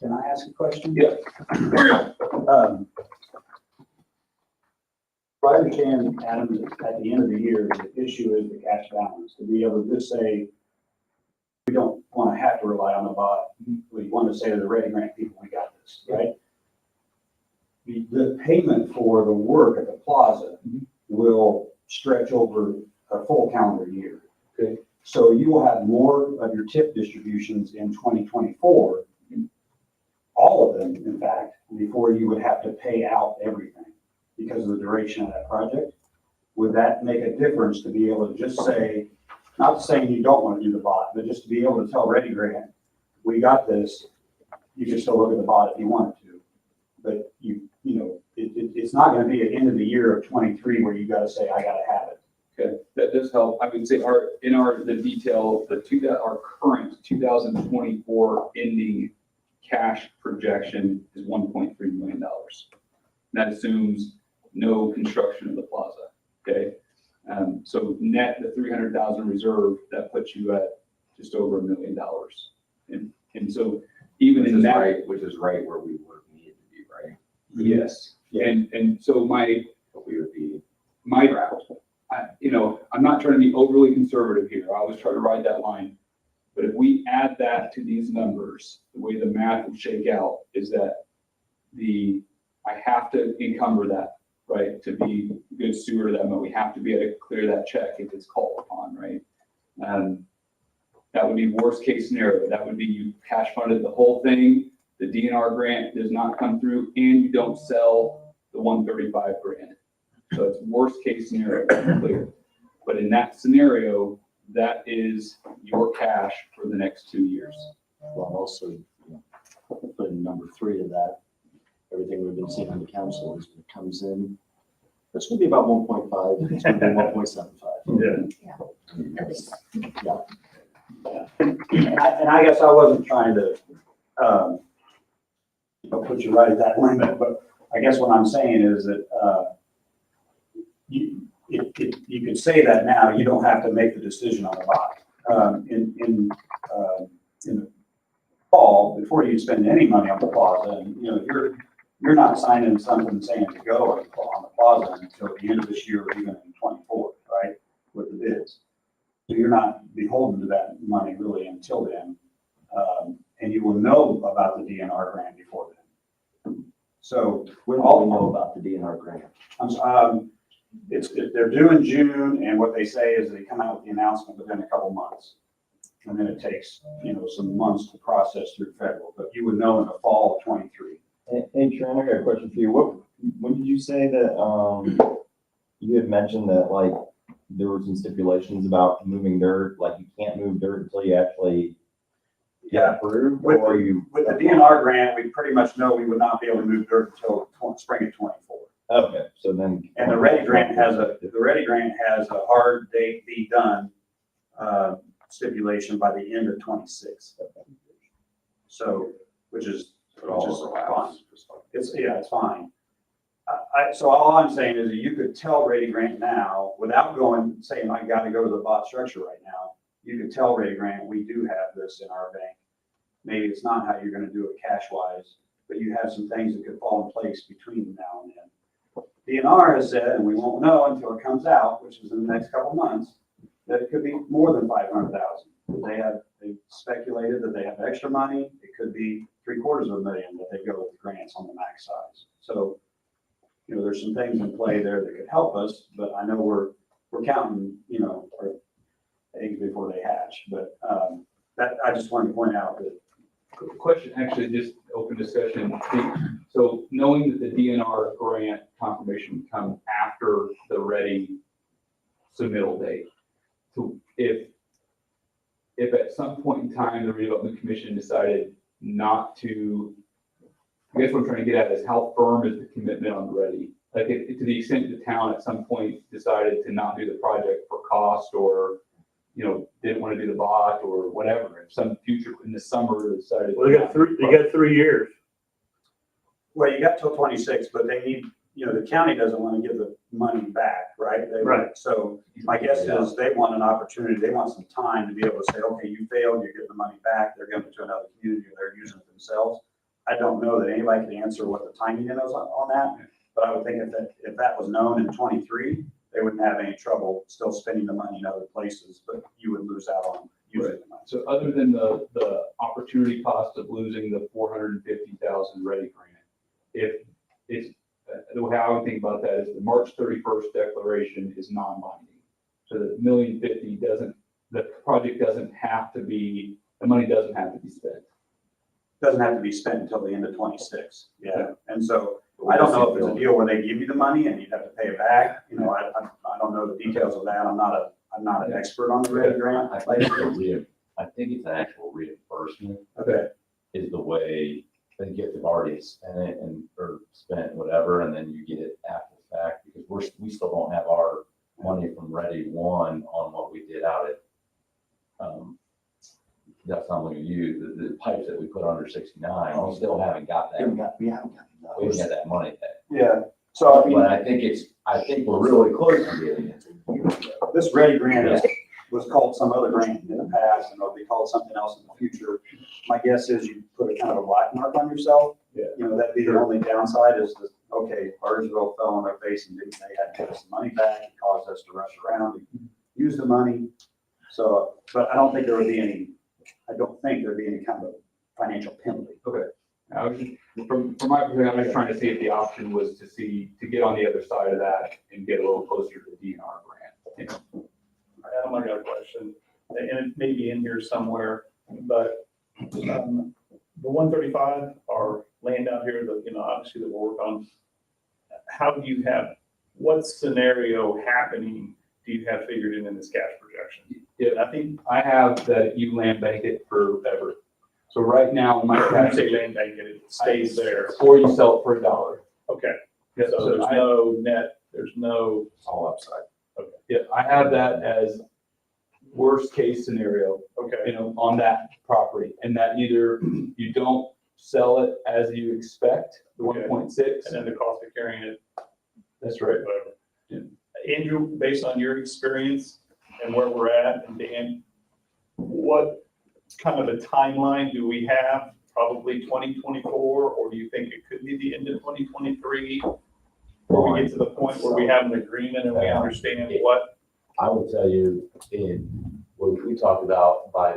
Can I ask a question? Yeah. I understand, Adam, at the end of the year, the issue is the cash balance. To be able to just say, we don't want to have to rely on the bot. We want to say to the Ready Grant people, we got this, right? The payment for the work at the plaza will stretch over a full calendar year. Okay. So you will have more of your tip distributions in 2024, all of them, in fact, before you would have to pay out everything because of the duration of that project. Would that make a difference to be able to just say, not saying you don't want to do the bot, but just to be able to tell Ready Grant, we got this, you can still look at the bot if you wanted to. But it's not going to be at the end of the year of 23 where you got to say, I got to have it. Okay, that does help. I would say the detail, our current 2024 ending cash projection is $1.3 million. That assumes no construction of the plaza. Okay, so net the 300,000 reserve, that puts you at just over $1 million. And so even Which in is that. right, which is right where we would need to be, right? Yes, and so But we would be my, trapped. I'm not trying to be overly conservative here. I always try to ride that line. But if we add that to these numbers, the way the math would shake out is that I have to encumber that, right? To be a good steward of that money, we have to be able to clear that check if it's called upon, right? That would be worst case scenario. That would be you cash funded the whole thing, the DNR grant does not come through, and you don't sell the 135 grand. So it's worst case scenario, clear. But in that scenario, that is your cash for the next 2 years. Well, also, put in number 3 of that, everything we've been seeing on the council is when it comes in, it's gonna be about 1.5, it's gonna be 1.75. Yeah. And I guess I wasn't trying to, put you right at that limit, but I guess what I'm saying is that, you could say that now, you don't have to make the decision on the lot. In the fall, before you spend any money on the plaza, and, you're not signing something saying to go on the plaza until the end of this year or even in 24, right, with the bids. So you're not beholden to that money really until then. And you will know about the DNR grant before then. So When do we know about the DNR grant? they're due in June, and what they say is they come out with the announcement within a couple months. And then it takes, some months to process through federal, but you would know in the fall of 23. Hey, Trent, I got a question for you. When did you say that, you had mentioned that, like, there were some stipulations about moving dirt, like you can't move dirt until you actually get approved? With Or you? the DNR grant, we pretty much know we would not be able to move dirt until spring of 24. Okay, so then. And the Ready grant has a hard date be done, stipulation by the end of 26. So, which is fine. It's fine. So all I'm saying is that you could tell Ready Grant now, without saying I gotta go to the bot structure right now, you could tell Ready Grant, we do have this in our bank. Maybe it's not how you're gonna do it cash wise, but you have some things that could fall in place between now and then. DNR has said, and we won't know until it comes out, which is in the next couple months, that it could be more than 500,000. They speculated that they have extra money. It could be $750,000 that they go with the grants on the max size. So, there's some things in play there that could help us, but I know we're counting, our eggs before they hatch. But that I just wanted to point out that. Question, actually, just open discussion. So knowing that the DNR grant confirmation would come after the ready submittal date. So if at some point in time, the redevelopment commission decided not to, I guess what I'm trying to get at is how firm is the commitment on ready? Like to the extent the town at some point decided to not do the project for cost or, didn't want to do the bot or whatever, if some future in the summer decided. Well, you got 3 years. Well, you got till 26, but they need, the county doesn't want to give the money back, right? Right. So my guess is they want an opportunity, they want some time to be able to say, okay, you failed, you're getting the money back, they're giving it to another community, they're using it themselves. I don't know that anybody can answer what the timing is on that, but I would think if that was known in 23, they wouldn't have any trouble still spending the money in other places, but you would lose out on using the money. So other than the opportunity cost of losing the 450,000 ready grant, if it's, the way I would think about that is the March 31st declaration is non-binding. So the $1,050,000 doesn't, the project doesn't have to be, the money doesn't have to be spent. Doesn't have to be spent until the end of 26. Yeah. And so I don't know if it's a deal where they give you the money and you have to pay it back. I don't know the details of that. I'm not an expert on the Ready grant. I think it's an actual reimbursement. Okay. Is the way they get, they've already spent it or spent whatever, and then you get it after the fact, because we still don't have our money from Ready One on what we did out at, that's not what you use, the pipes that we put under 69, we still haven't got that. We haven't got that money back. Yeah. So But I think we're really close to getting it. This Ready grant was called some other grant in the past and it'll be called something else in the future. My guess is you put a kind of a black mark on yourself. Yeah. You know, that'd be the only downside is that, okay, Bargersville fell on their face and they had to give us the money back. It caused us to rush around and use the money. So, but I don't think there'd be any kind of financial penalty. I was just, from my perspective, I'm just trying to see if the option was to get on the other side of that and get a little closer to the DNR grant. Adam, I got a question, and it may be in here somewhere, but, the 135, our land out here that, obviously that we'll work on, how do you have, what scenario happening do you have figured in this cash projection? Yeah, I think I have that you land bank it forever. So right now, my When you tax, say land bank, it stays there. or you sell it for $1. Okay, Yeah, so there's no net, there's no, All upside. Yeah, I have that as worst case scenario, okay, on that property. And that either you don't sell it as you expect, the Okay. 1.6. and then the cost of carrying it, That's right. whatever. Yeah. Andrew, based on your experience and where we're at, and Dan, what kind of a timeline do we have? Probably 2024, or do you think it could be the end of 2023? Or we get to the point where we have an agreement and we understand what? I will tell you, in what we talked about, by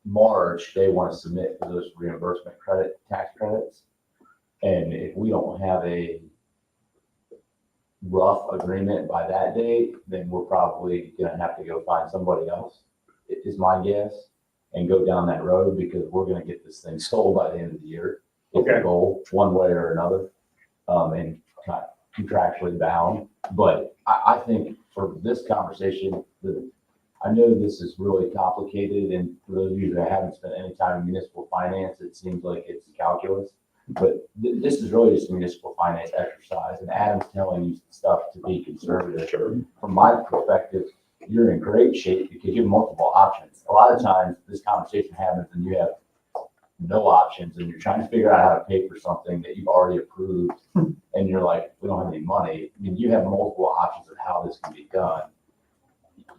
March, they want to submit for those reimbursement tax credits. And if we don't have a rough agreement by that date, then we're probably gonna have to go find somebody else, is my guess, and go down that road, because we're gonna get this thing sold by the end of the year. It's the Okay. goal, one way or another, and kind of contractually bound. But I think for this conversation, I know this is really complicated, and for those of you that haven't spent any time in municipal finance, it seems like it's calculus. But this is really just a municipal finance exercise, and Adam's telling you stuff to be conservative. Sure. From my perspective, you're in great shape because you have multiple options. A lot of times this conversation happens and you have no options and you're trying to figure out how to pay for something that you've already approved and you're like, we don't have any money. I mean, you have multiple options of how this can be done.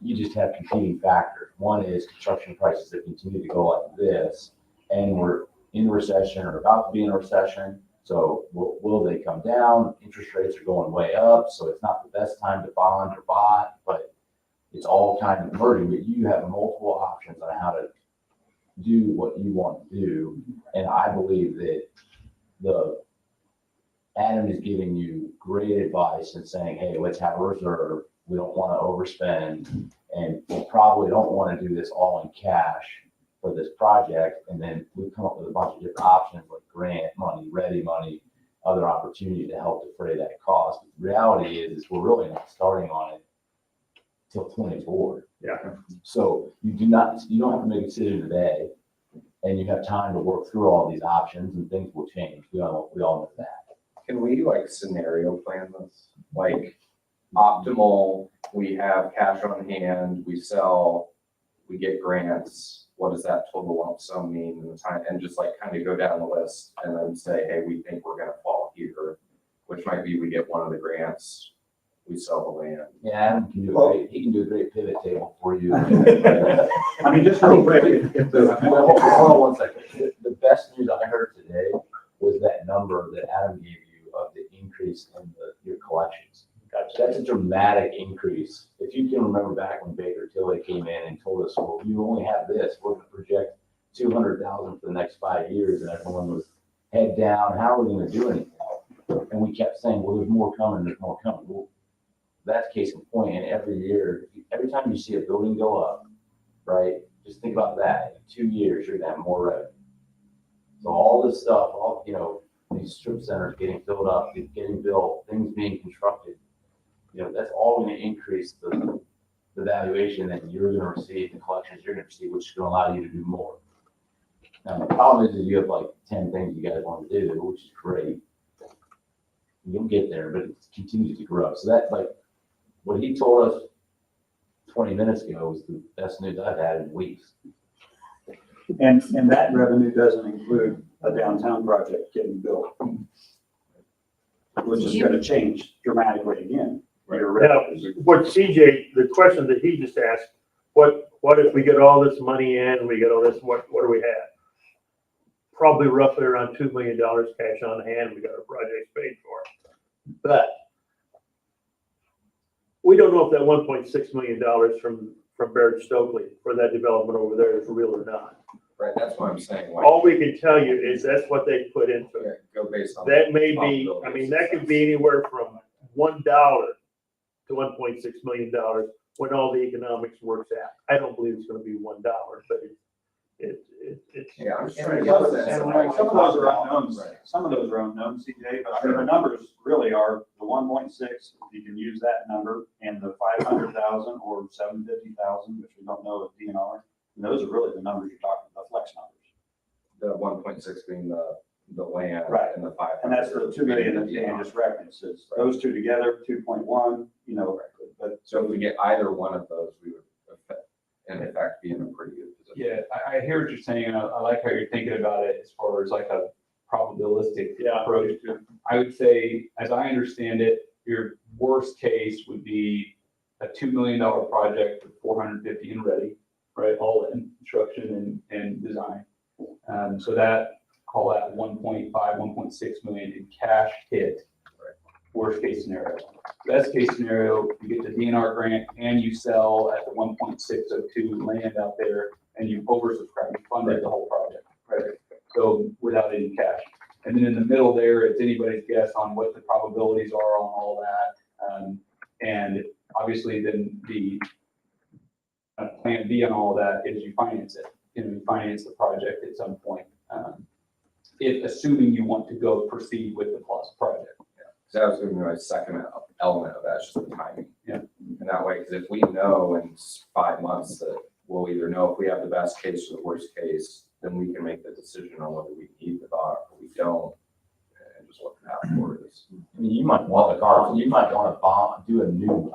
You just have competing factors. One is construction prices that continue to go like this, and we're in recession or about to be in a recession. So will they come down? Interest rates are going way up, so it's not the best time to bond or buy, but it's all kind of merging. But you have multiple options on how to do what you want to do. And I believe that Adam is giving you great advice and saying, hey, let's have a reserve. We don't want to overspend, and we probably don't want to do this all in cash for this project. And then we come up with a bunch of different options like grant money, ready money, other opportunity to help defray that cost. But the reality is we're really not starting on it till 24. Yeah. So you don't have to make a decision today, and you have time to work through all these options, and things will change. We all know that. Can we scenario plan this? Like optimal, we have cash on hand, we sell, we get grants. What does that total lump sum mean in the time? And just kind of go down the list and then say, hey, we think we're gonna fall here, which might be we get one of the grants, we sell the land. Yeah, Adam can do he can do a great pivot table for you. I mean, just real quick, if the, Hold on 1 second. The best news I heard today was that number that Adam gave you of the increase in your collections. That's a dramatic increase. If you can remember back when Baker Tilly came in and told us, well, you only have this, we're going to project 200,000 for the next 5 years, and everyone was head down, how are we going to do anything? And we kept saying, well, there's more coming, there's more coming. Well, that's case in point. And every year, every time you see a building go up, right, just think about that. In 2 years, you're going to have more revenue. So all this stuff, these strip centers getting filled up, getting built, things being constructed, that's all going to increase the valuation that you're going to receive, the collections you're going to receive, which is going to allow you to do more. Now, the problem is you have 10 things you guys want to do, which is great. You'll get there, but it continues to grow. So that's what he told us 20 minutes ago was the best news I've had in weeks. and that revenue doesn't include a downtown project getting built, which is gonna change dramatically again. Your Now, revenues. what CJ, the question that he just asked, what if we get all this money in, we get all this, what do we have? Probably roughly around $2 million cash on hand, we got our projects paid for. But we don't know if that $1.6 million from Barrett Stokely for that development over there is real or not. Right, that's what I'm saying. Why All we can tell you is that's what they put into it. go based on. That may be, I mean, that could be anywhere from $1 to $1.6 million when all the economics works out. I don't believe it's gonna be $1, but it's. Yeah, I'm just And trying to some get a of sense of those are unknowns, Right. some of those are unknowns, CJ, but I mean, the numbers really are the 1.6, you can use that number, and the 500,000 or 750,000, which we don't know at DNR. And those are really the numbers you're talking about, flex numbers. The 1.6 being the land. Right. And the 500. And that's the 2 million that Dan just referenced, is those two together, 2.1, you know, but. So if we get either one of those, we would in effect be in a pretty good position. Yeah, I hear what you're saying, and I like how you're thinking about it as far as like a probabilistic approach. I would say, as I understand it, your worst case would be a $2 million project with 450 in ready, right? All in construction and design. So that, call that 1.5, 1.6 million in cash hit. Worst case scenario. Best case scenario, you get the DNR grant and you sell at the 1.602 land out there and you oversubscribe, you funded the whole project, right? So without any cash. And then in the middle there, it's anybody's guess on what the probabilities are on all that. And obviously then the plan B on all that is you finance it. You know, you finance the project at some point. If assuming you want to go proceed with the plus project. So that was going to be my second element of that, is just the timing. Yeah. And that way, because if we know in 5 months that we'll either know if we have the best case or the worst case, then we can make the decision on whether we need the bond or we don't, and just what the path forward is. I mean, you might want to bond, do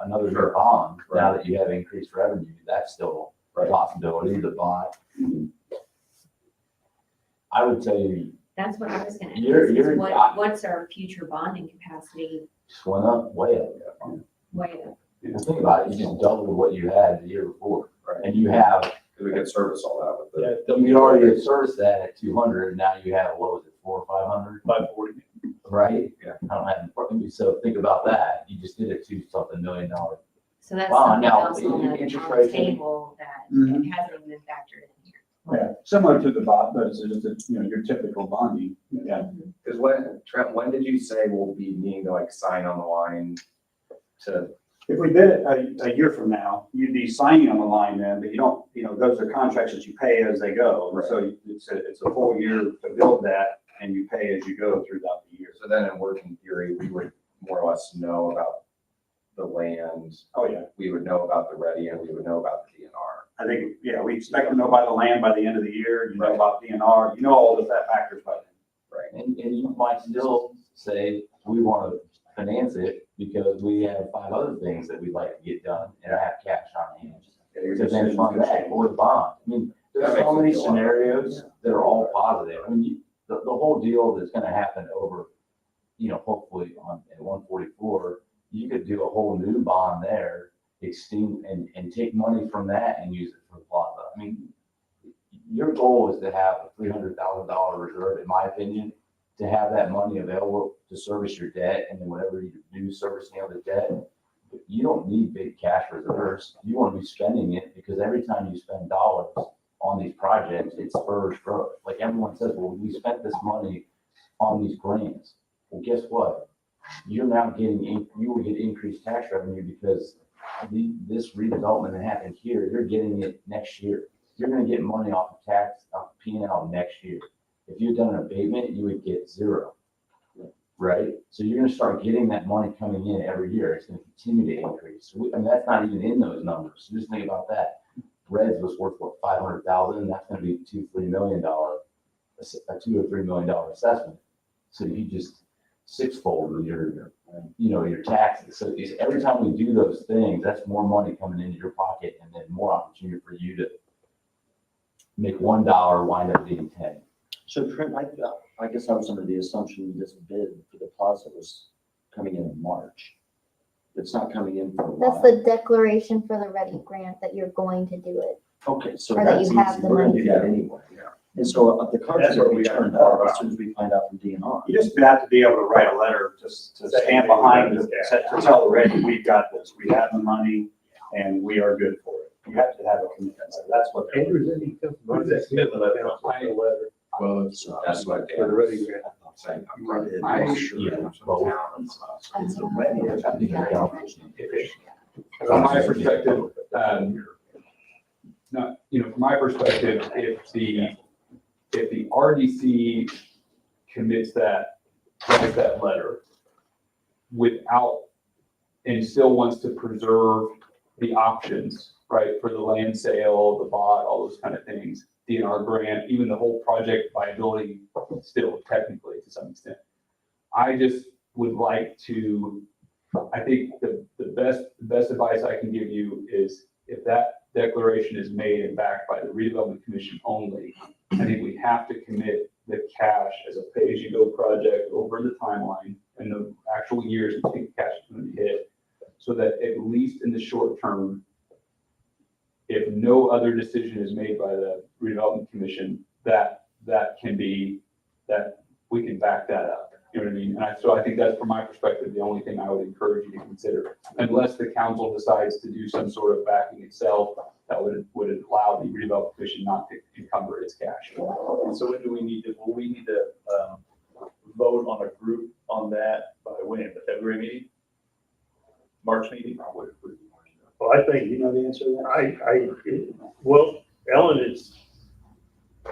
another Sure. bond, now Right. that you have increased revenue, that's still a possibility to buy. I would tell you, That's what I was gonna ask, You're- is what's our future bonding capacity just went up, way up. way up? And think about it, you just doubled what you had the year before. Right. And you have, Because we can service all that with the. you already have serviced that at 200, now you have, what was it, 400 or 500? 540. Right? Yeah. I don't have, so think about that, you just did a $2-something million. So that's Bond. something Now, else on the interest rates- table that Mhm. hasn't even been factored in here. Yeah, similar to the bond, but it's just, you know, your typical bonding. Yeah. Because when, Trent, when did you say we'll be needing to like sign on the line to? If we did it a year from now, you'd be signing on the line then, but you don't, you know, those are contracts that you pay as they go. Right. So it's a full year to build that, and you pay as you go throughout the year. So then in working theory, we would more or less know about the land. Oh, yeah. We would know about the ready and we would know about the DNR. I think, yeah, we expect to know by the land by the end of the year, you know about DNR, you know all of that factors by then. Right. And you might still say, we want to finance it because we have 5 other things that we'd like to get done and have cash on hand. So then fund that or the bond. I mean, there's so many scenarios that are all positive. I mean, the whole deal that's going to happen over, you know, hopefully at 144, you could do a whole new bond there, extend and take money from that and use it for the plaza. I mean, your goal is to have a $300,000 reserve, in my opinion, to have that money available to service your debt, and then whatever you do servicing of the debt, you don't need big cash reserves. You want to be spending it because every time you spend dollars on these projects, it spurs growth. Like everyone says, well, we spent this money on these grants. Well, guess what? You're now you will get increased tax revenue because this redevelopment that happened here, you're getting it next year. You're going to get money off of off P&L next year. If you'd done an abatement, you would get 0, right? So you're going to start getting that money coming in every year. It's going to continue to increase. So and that's not even in those numbers. So just think about that. Reds was worth what, 500,000. That's going to be $2-3 million, a $2 or $3 million assessment. So you just sixfold your taxes. So every time we do those things, that's more money coming into your pocket, and then more opportunity for you to make $1 wind up being 10. So Trent, I guess I was under the assumption this bid for the plaza was coming in March. It's not coming in for a That's while. the declaration for the Ready grant that you're going to do it. Okay, so or that that's you have easy. the We're gonna money do that for. anyway. And so the cards That's are what gonna we be gotta turned talk up about. as soon as we find out from DNR. You just have to be able to write a letter to stand behind, to tell the Ready, we've got this, we have the money, and we are good for it. You have to have a commitment, so that's what. Andrew's in, he comes. What is that commitment letter? Letter. Well, So That's what. For the Ready grant. It's a Ready. From my perspective, not, you know, from my perspective, if the RDC commits that, writes that letter without, and still wants to preserve the options, right, for the land sale, the bot, all those kind of things, DNR grant, even the whole project viability still technically to some extent. I just would like to, I think the best advice I can give you is if that declaration is made and backed by the Redevelopment Commission only, I think we have to commit the cash as a pay-as-you-go project over the timeline and the actual years we think cash is going to be hit, so that at least in the short term, if no other decision is made by the Redevelopment Commission, that can be, that we can back that up. You know what I mean? And so I think that's, from my perspective, the only thing I would encourage you to consider, unless the council decides to do some sort of backing itself that would allow the Redevelopment Commission not to encumber its cash. And so when do we need to, will we need to, vote on a group on that by when? The February meeting? March meeting? Well, I think, You know the answer to that? well, Ellen,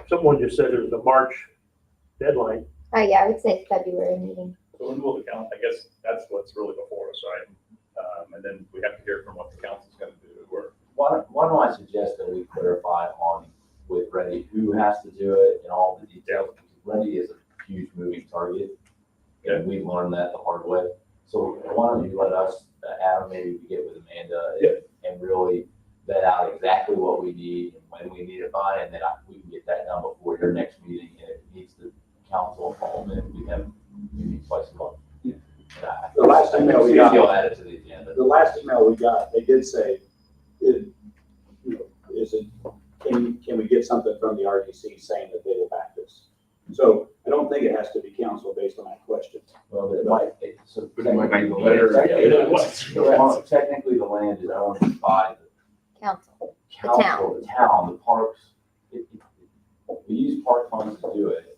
someone just said there was a March deadline. Yeah, I would say February meeting. So when will the council, I guess that's what's really before us, right? And then we have to hear from what the council's gonna do, or. Why don't I suggest that we clarify on with Ready who has to do it and all the details? Because Ready is a huge moving target, and we've learned that the hard way. So why don't you let us, Adam, maybe we get with Amanda and really vet out exactly what we need and when we need it by, and then we can get that done before your next meeting. And if it needs the council involvement, we have meetings twice a month. The last email we got- You'll add it to the agenda. The last email we got, they did say, can we get something from the RDC saying that they will back this? So I don't think it has to be council based on that question. Well, it might, so. But it might be the letter. Technically, the land is owned by Council. the council, the town, the parks. We use park funds to do it.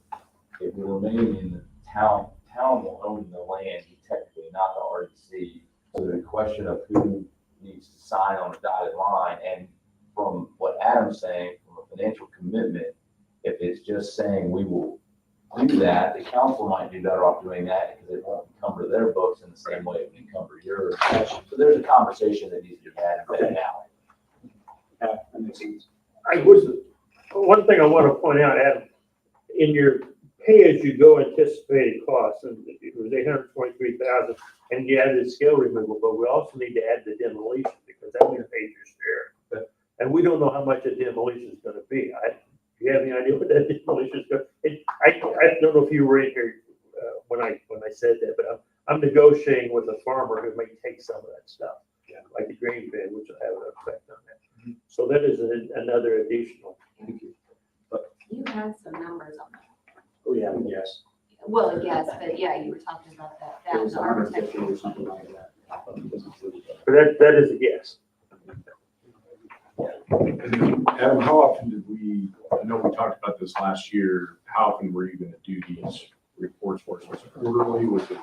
It will remain in the town will own the land, technically, not the RDC. So the question of who needs to sign on a dotted line, and from what Adam's saying, from a financial commitment, if it's just saying we will do that, the council might be better off doing that because it won't encumber their books in the same way it would encumber yours. So there's a conversation that needs to be had right now. Yeah, that makes sense. One thing I want to point out, Adam, in your pay-as-you-go anticipated costs, and it was $823,000, and you added scale removal, but we also need to add the demolition, because that would pay your share. And we don't know how much a demolition is gonna be. Do you have any idea what that demolition is gonna? I don't know if you were in here when I said that, but I'm negotiating with a farmer who may take some of that stuff, like the grain bed, which will have an effect on that. So that is another additional. You had some numbers on that. Oh, yeah, yes. Well, yes, but yeah, you were talking about that, It was the 150 architecture. or something like that. But that is a guess. Adam, how often did I know we talked about this last year, how often were you gonna do these reports for us? Was it quarterly, was it?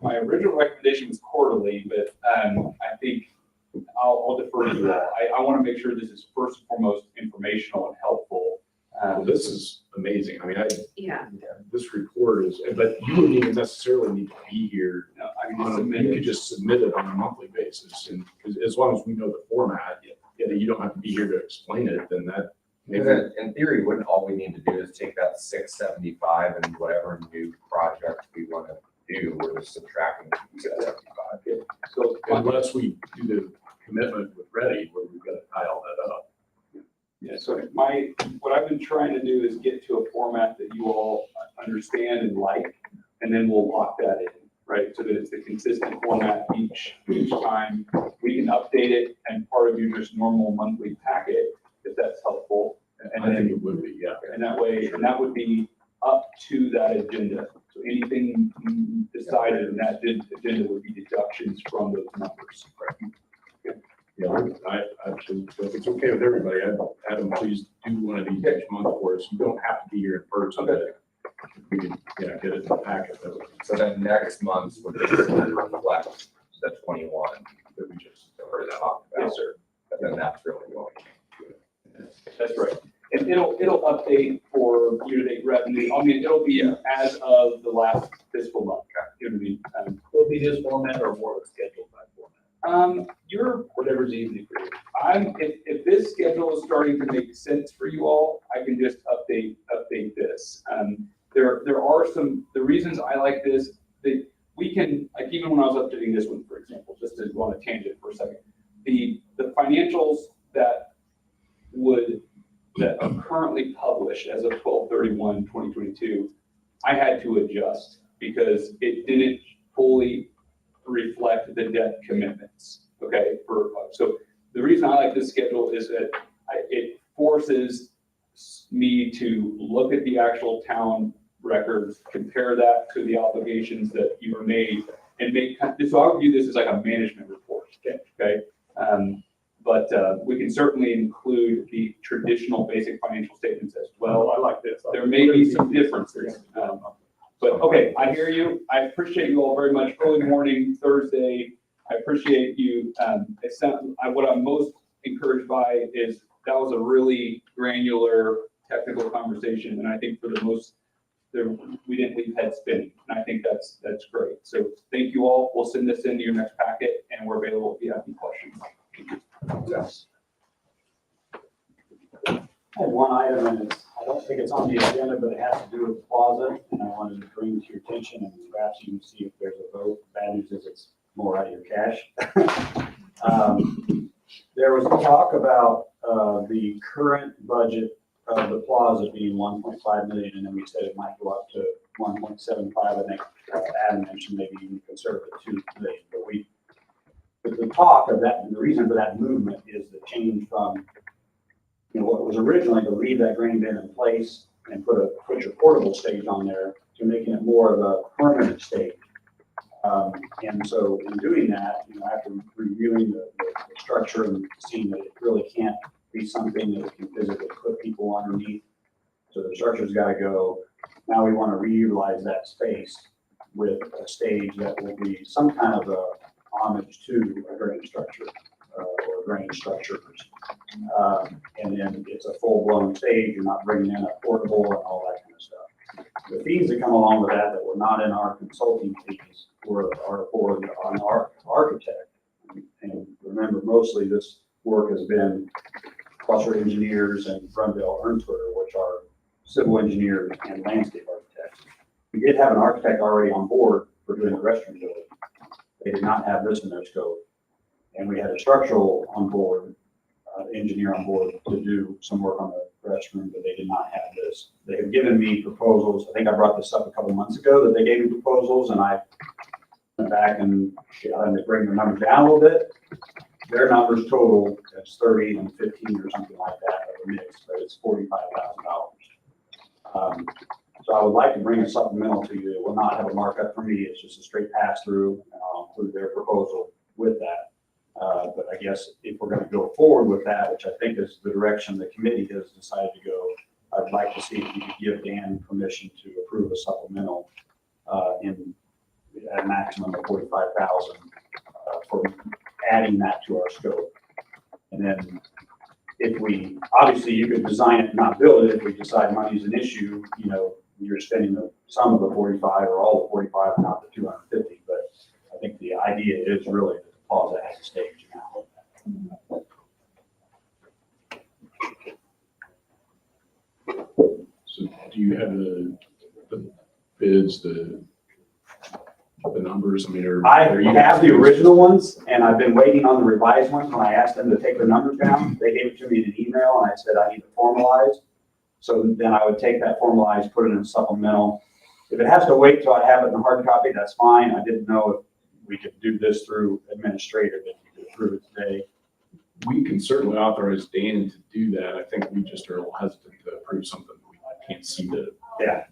My original recommendation was quarterly, but I think I'll defer to you all. I want to make sure this is first and foremost informational and helpful. Well, this is amazing. I mean, Yeah. this report is, but you wouldn't even necessarily need to be here. I can just submit You it. could just submit it on a monthly basis, and as long as we know the format, you don't have to be here to explain it, then that. Because in theory, wouldn't all we need to do is take that 675 and whatever new project we want to do, we're just subtracting 675. So unless we do the commitment with Ready, where we've got to tie all that up. Yeah, so what I've been trying to do is get to a format that you all understand and like, and then we'll lock that in, right? So that it's the consistent format each time. We can update it and part of your just normal monthly packet, if that's helpful. And I think then, it would be, yeah. and that way, and that would be up to that agenda. So anything decided in that agenda would be deductions from those numbers. Yeah, I actually, if it's okay with everybody, Adam, please do one of these each month for us. You don't have to be here in person, but we can, yeah, get it in the packet. That would be So then next month's would reflect the 21 that we just already talked about. Yes, sir. And then that's really going. That's right. And it'll update for year-to-date revenue. I mean, it'll be as of the last fiscal month. You know what I mean? Will it be this format or more of a scheduled by format? Whatever's easy for you. If this schedule is starting to make sense for you all, I can just update this. There are the reasons I like this, that we can, like even when I was updating this one, for example, just to go on a tangent for a second, the financials that are currently published as of 12/31/2022, I had to adjust because it didn't fully reflect the debt commitments. Okay, so the reason I like this schedule is that it forces me to look at the actual town records, compare that to the obligations that you were made, and so I would view this as like a management report. Okay. But we can certainly include the traditional basic financial statements as well. I like this. There may be some differences. But okay, I hear you. I appreciate you all very much. Early morning, Thursday. I appreciate you. What I'm most encouraged by is that was a really granular technical conversation. And I think for the most, we didn't leave head spinning. And I think that's great. So thank you all. We'll send this into your next packet and we're available if you have any questions. Yes. I had one item, and I don't think it's on the agenda, but it has to do with the plaza, and I wanted to bring to your attention, and perhaps you can see if there's a vote. Bad news is it's more out of your cash. There was talk about the current budget of the plaza being 1.5 million, and then we said it might go up to 1.75. I think Adam mentioned maybe even conservative 2 million, but the talk of that, and the reason for that movement is the change from, what was originally to leave that grain bin in place and put your portable stage on there to making it more of a permanent stage. And so in doing that, after reviewing the structure and seeing that it really can't be something that we can physically put people underneath, so the structure's got to go. Now we want to reutilize that space with a stage that will be some kind of a homage to a grain structure or grain structures. And then it's a full-blown stage. You're not bringing in a portable and all that kind of stuff. The fees that come along with that were not in our consulting fees are for our architect. And remember, mostly this work has been cluster engineers and Brunville Ernstwerder, which are civil engineers and landscape architects. We did have an architect already on board for doing the restroom building. They did not have this in their scope. And we had a structural on board, engineer on board to do some work on the restroom, but they did not have this. They have given me proposals. I think I brought this up a couple months ago that they gave me proposals, and I went back and got them to bring their numbers down a little bit. Their numbers total is 30 and 15 or something like that of a mix, but it's $45,000. So I would like to bring a supplemental to you. It will not have a markup for me. It's just a straight pass through, and I'll include their proposal with that. But I guess if we're going to go forward with that, which I think is the direction the committee has decided to go, I'd like to see if you could give Dan permission to approve a supplemental in at a maximum of 45,000 for adding that to our scope. And then obviously you could design it and not build it. If we decide money is an issue, you're spending some of the 45 or all the 45 and not the 250. But I think the idea is really that the plaza has a stage now. So do you have the bids, the numbers? I mean, I have the original ones, and I've been waiting on the revised ones. When I asked them to take their numbers down, they gave it to me in an email, and I said I need to formalize. So then I would take that formalized, put it in a supplemental, If it has to wait till I have it in a hard copy, that's fine. I didn't know if we could do this through administrative, if you could approve it today. We can certainly authorize Dan to do that. I think we just are a little hesitant to approve something we can't see Yeah,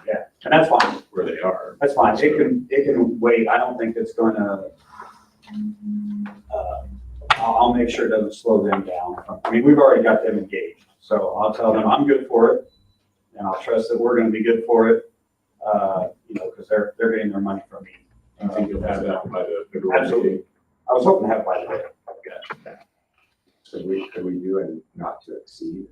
yeah, and that's fine. where they are. That's fine. It can wait. I don't think it's gonna, I'll make sure it doesn't slow them down. I mean, we've already got them engaged, so I'll tell them I'm good for it. And I'll trust that we're gonna be good for it, because they're getting their money from me. I think you'll have that by the February Absolutely. meeting. I was hoping to have it by today. So could we do a not to exceed?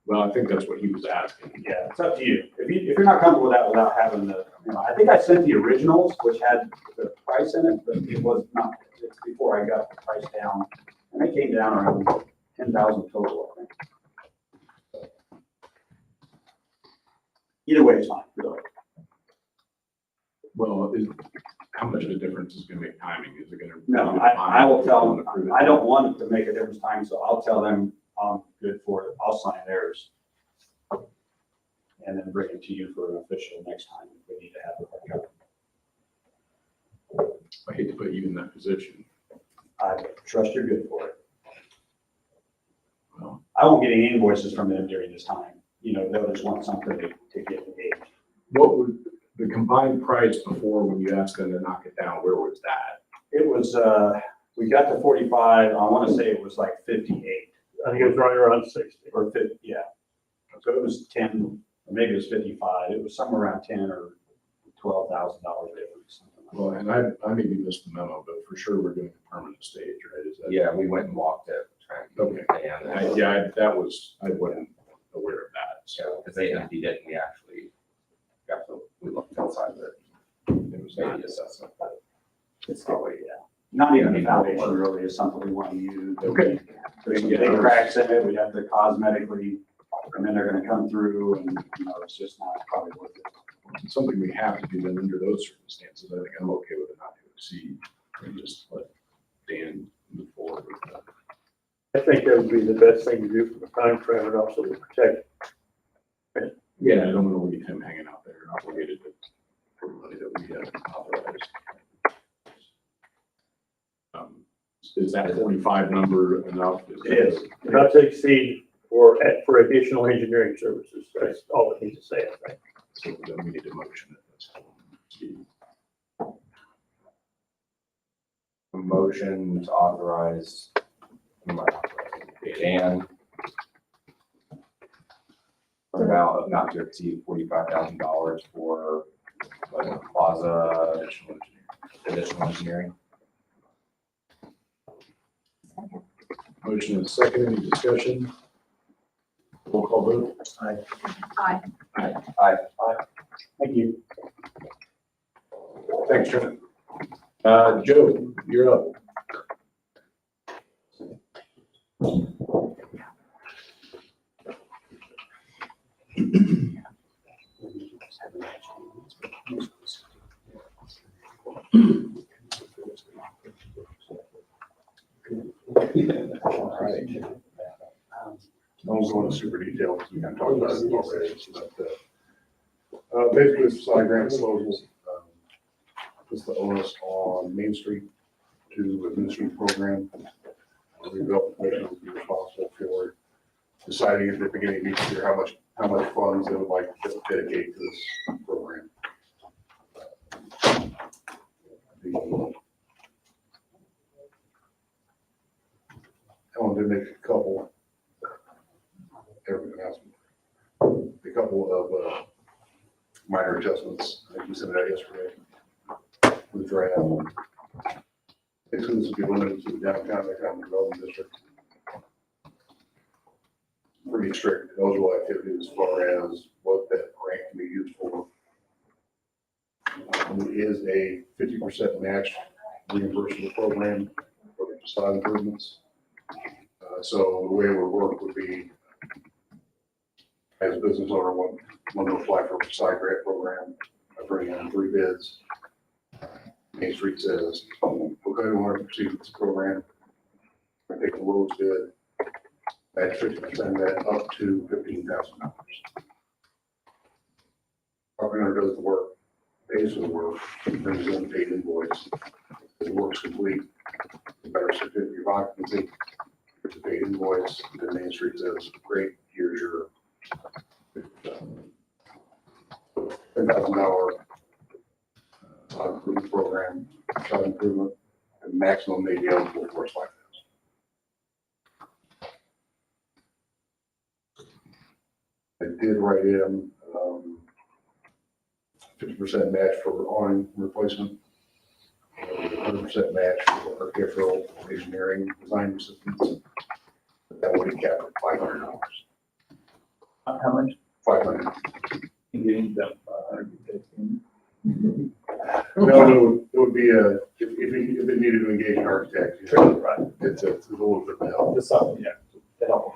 Well, I think that's what he was asking. Yeah, it's up to you. If you're not comfortable with that without having the, I think I sent the originals, which had the price in it, but it was not, it's before I got the price down. And they came down around 10,000 total, I think. Either way, it's fine. Really. Well, how much of a difference is gonna make timing? Is it gonna? No, I will tell them, I don't want it to make a difference time, so I'll tell them I'm good for it. I'll sign theirs. And then bring it to you for an official next time if we need to have it. I hate to put you in that position. I trust you're good for it. Well, I won't get any invoices from them during this time. They'll just want something to get engaged. what would the combined price before when you asked them to knock it down, where was that? It was, we got to 45, I want to say it was like 58. I think it was right around 60. Or 50, yeah. So it was 10, or maybe it was 55. It was somewhere around 10 or $12,000 difference. Something like Well, and I maybe missed the memo, but for sure we're doing a permanent stage, right? Is that? Yeah, we went and walked it, trying to. Okay. I wasn't aware of that. So, because they emptied it and we looked outside of it. It was maybe assessment, but it's probably, Not even the foundation really is something we want to use. Okay. There's some big cracks in it. We have to cosmetically, and then they're going to come through and, it's just not probably worth it. Something we have to do then under those circumstances. I think I'm okay with it not to exceed and just let Dan move forward with that. I think that would be the best thing to do for the time frame and also to protect. Yeah, I don't want to leave him hanging out there obligated for money that we have authorized. Is that 45 number enough? It is. Not to exceed for additional engineering services. That's all it needs to say, I think. So then we need to motion it. a motion to authorize Dan for an amount of not to exceed $45,000 for plaza additional engineering. Motion and second, any discussion? Roll call vote. Aye. Aye. Aye. Thank you. Thanks, Trent. Joe, you're up. All right. I won't go into super detail because we kind of talked about it already, but, basically it's side grant disposal. It's the onus on Main Street to administer the program. The Redevelopment Commission will be responsible for deciding at the beginning of each year how much funds they would like to dedicate to this program. I wanted to make a couple, everything else, a couple of minor adjustments. I think we sent it out yesterday. The draft. This will be limited to the downtown economic development district. Pretty strict eligible activity as far as what that grant can be used for. It is a 50% match reimbursable program for the facade improvements. So the way it would work would be, as a business owner, one to apply for a facade grant program, I bring in 3 bids. Main Street says, okay, we want to proceed with this program. I take the lowest bid, match 50% of that up to $15,000. property owner does the work, pays for the work, brings in paid invoice. The work's complete, the better certificate of occupancy, it's a paid invoice, then Main Street says, great, here's your $10,000 improvement program, child improvement, and maximum may be eligible for is $5,000. I did write in 50% match for awning replacement, 100% match for architectural engineering design assistance. That would be capped at $500. How much? 500. Getting them, No, it would be if it needed to engage an architect, you know, right. it's a little bit of help. Just something, yeah, to help.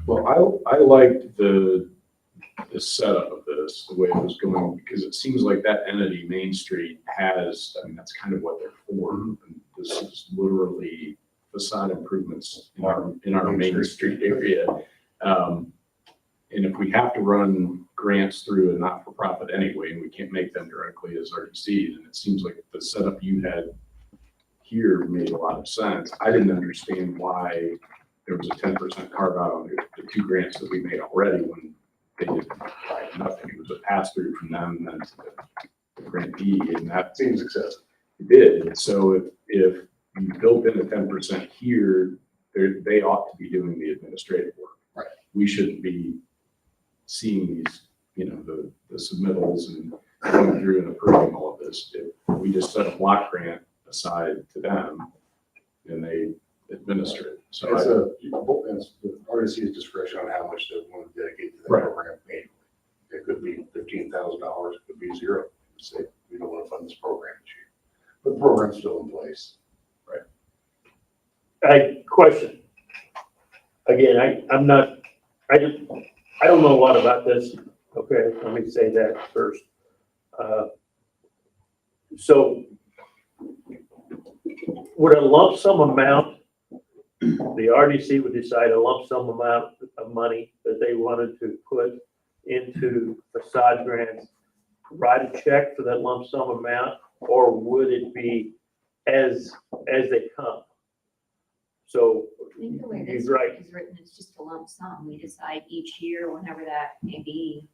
Well, I liked the setup of this, the way it was going, because it seems like that entity, Main Street, has, I mean, that's kind of what they're for. And this is literally facade improvements in our Main Street area. And if we have to run grants through a not-for-profit anyway, and we can't make them directly as RDC, then it seems like the setup you had here made a lot of sense. I didn't understand why there was a 10% carve out on the 2 grants that we made already when they did nothing. It was a pass through from them and then to the grantee, and that Seems excessive. it did. So if you built in a 10% here, they ought to be doing the administrative work. Right. We shouldn't be seeing these, you know, the submittals and going through and approving all of this. If we just set a block grant aside to them, and they administer it. So It's the RDC's discretion on how much they want to dedicate to that Right. program annually. It could be $15,000, it could be $0. Say, we don't want to fund this program this year. But the program's still in place. Question. Again, I don't know a lot about this. Okay, let me say that first. So would a lump sum amount, the RDC would decide a lump sum amount of money that they wanted to put into facade grants, write a check for that lump sum amount, or would it be as they come? So I think the way he's this right. is written, it's just a lump sum. We decide each year, whenever that may be,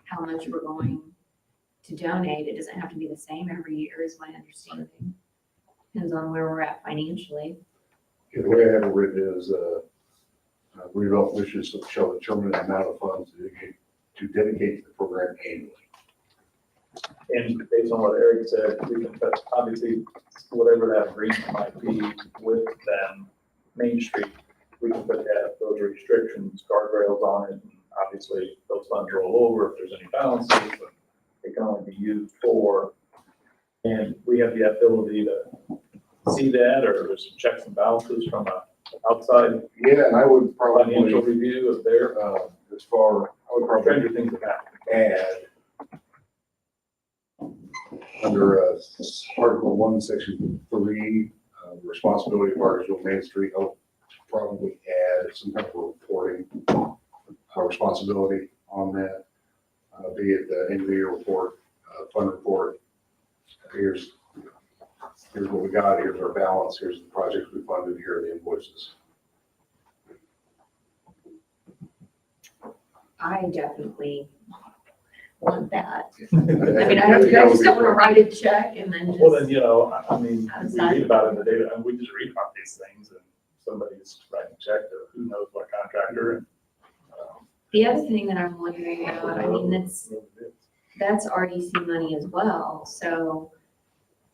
how much we're going to donate. It doesn't have to be the same every year, is my understanding. Depends on where we're at financially. The way I have it written is, redevelopment wishes shall determine the amount of funds to dedicate to the program annually. And based on what Eric said, we can, but obviously, whatever that agreement might be with them, Main Street, we can put that, those restrictions, guardrails on it, and obviously, those funds roll over if there's any balances, and they can only be used for. And we have the ability to see that, or there's some checks and balances from a outside Yeah, and I would probably, financial review of their, as far, I would probably stranger things have happened. add under Article 1, Section 3, responsibility of Bargersville Main Street, I'll probably add some kind of reporting responsibility on that, be it the end of the year report, fund report. Here's what we got, here's our balance, here's the projects we funded, here are the invoices. I definitely want that. I mean, I just don't want to write a check and then Well, then, just, you know, I mean, we Outside. read about it in the data, and we just read about these things, and somebody's writing a check to who knows what contractor, and. the other thing that I'm wondering about, I mean, that's RDC money as well, so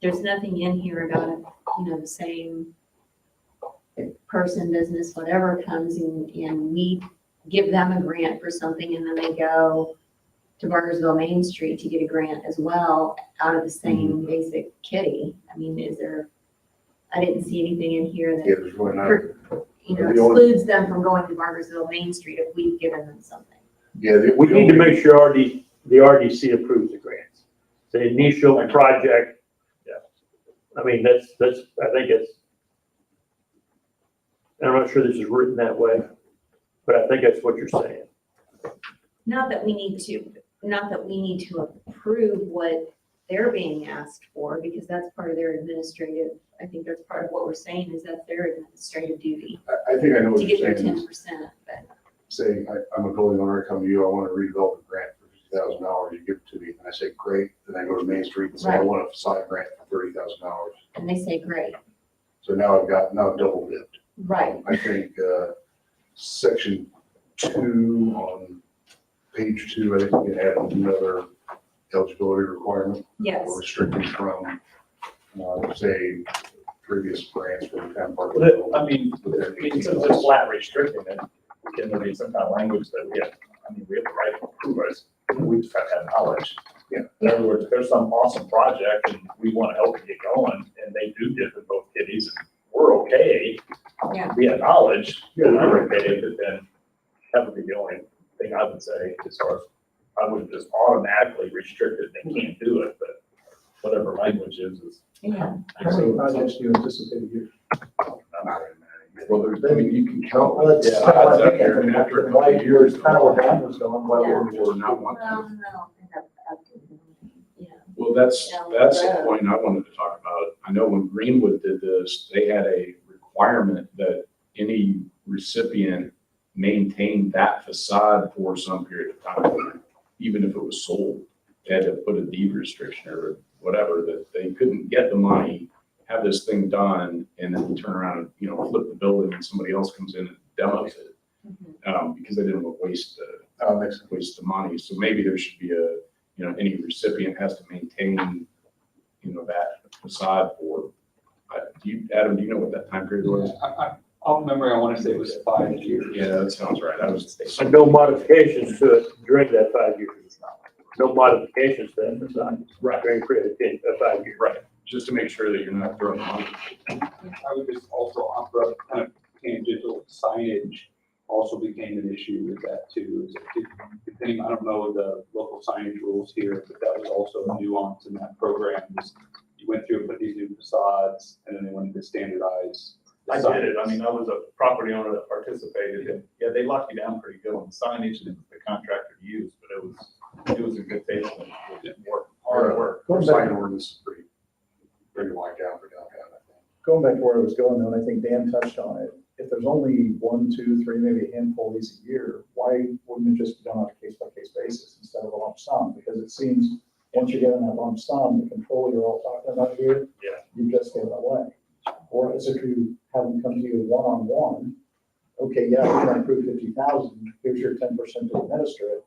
there's nothing in here about, you know, the same person, business, whatever comes in and we give them a grant for something and then they go to Bargersville Main Street to get a grant as well out of the same basic kitty. I mean, I didn't see anything in here Yeah, that, there's really not. you know, The only- excludes them from going to Bargersville Main Street if we've given them something. Yeah. We need to make sure the RDC approves the grants. The initial project. Yeah. I mean, that's, I think it's, I'm not sure this is written that way. But I think that's what you're saying. Not that we need to approve what they're being asked for, because that's part of their administrative, I think that's part of what we're saying is that their administrative duty I think I know what to you're get their saying. 10%, but. Say, I'm a building owner, I come to you, I want a redevelopment grant for $50,000, you give it to me, and I say, great, then I go to Main Street and say, I Right. want a facade grant for $30,000. And they say, great. So now I've double dipped. Right. I think, section 2 on page 2, I think we can add another eligibility requirement. Yes. Or restricting from, say, previous grants for the town park. I mean, instead of just flat restricting it, can there be some kind of language that we have, we have the right to approve it, we just have to have knowledge. Yeah. In other words, if there's some awesome project and we want to help it get going, and they do dip in both kitties, and we're okay. Yeah. We have knowledge, we're okay, but then that would be the only thing I would say as far as, I wouldn't just automatically restrict it, they can't do it, but whatever language is. Yeah. How many projects do you anticipate a year? Well, you can count. Well, it's Yeah, kind of that's like, there, and after a couple why of years, kind of where Dan was going, why Yeah. wouldn't we just not want Well, to. no, yeah. Well, that's Yeah, the right. point I wanted to talk about. I know when Greenwood did this, they had a requirement that any recipient maintain that facade for some period of time, even if it was sold. They had to put a deed restriction or whatever, that they couldn't get the money, have this thing done, and then turn around and, flip the building and somebody else comes in and demos it. Because they didn't want to waste the money. So maybe there should be any recipient has to maintain, that facade for, Adam, do you know what that time period was? I'll remember, I want to say it was 5 years. Yeah, that sounds right. I was. And no modifications to it during that 5 years. No modifications to that facade. Right. During a period of 5 years. Right, just to make sure that you're not throwing money. I would just also offer up kind of tangential signage also became an issue with that too. Depending, I don't know the local signage rules here, but that was also a nuance in that program. You went through and put these new facades and then they wanted to standardize. the I did it. signs. I was a property owner that participated, and yeah, they locked you down pretty good on the signage and the contractor used, but it was a good taste and it didn't work, hard work. Our sign ordinance is pretty wide down for downtown, I think. Going back to where I was going, though, and I think Dan touched on it, if there's only 1, 2, 3, maybe a handful of these a year, why wouldn't it just be done on a case-by-case basis instead of a lump sum? Because it seems, once you get in that lump sum, the control you're all talking about here, Yeah. you've just given away. Whereas if you have them come to you one-on-one, okay, yeah, we're gonna approve 50,000, here's your 10% to administer it,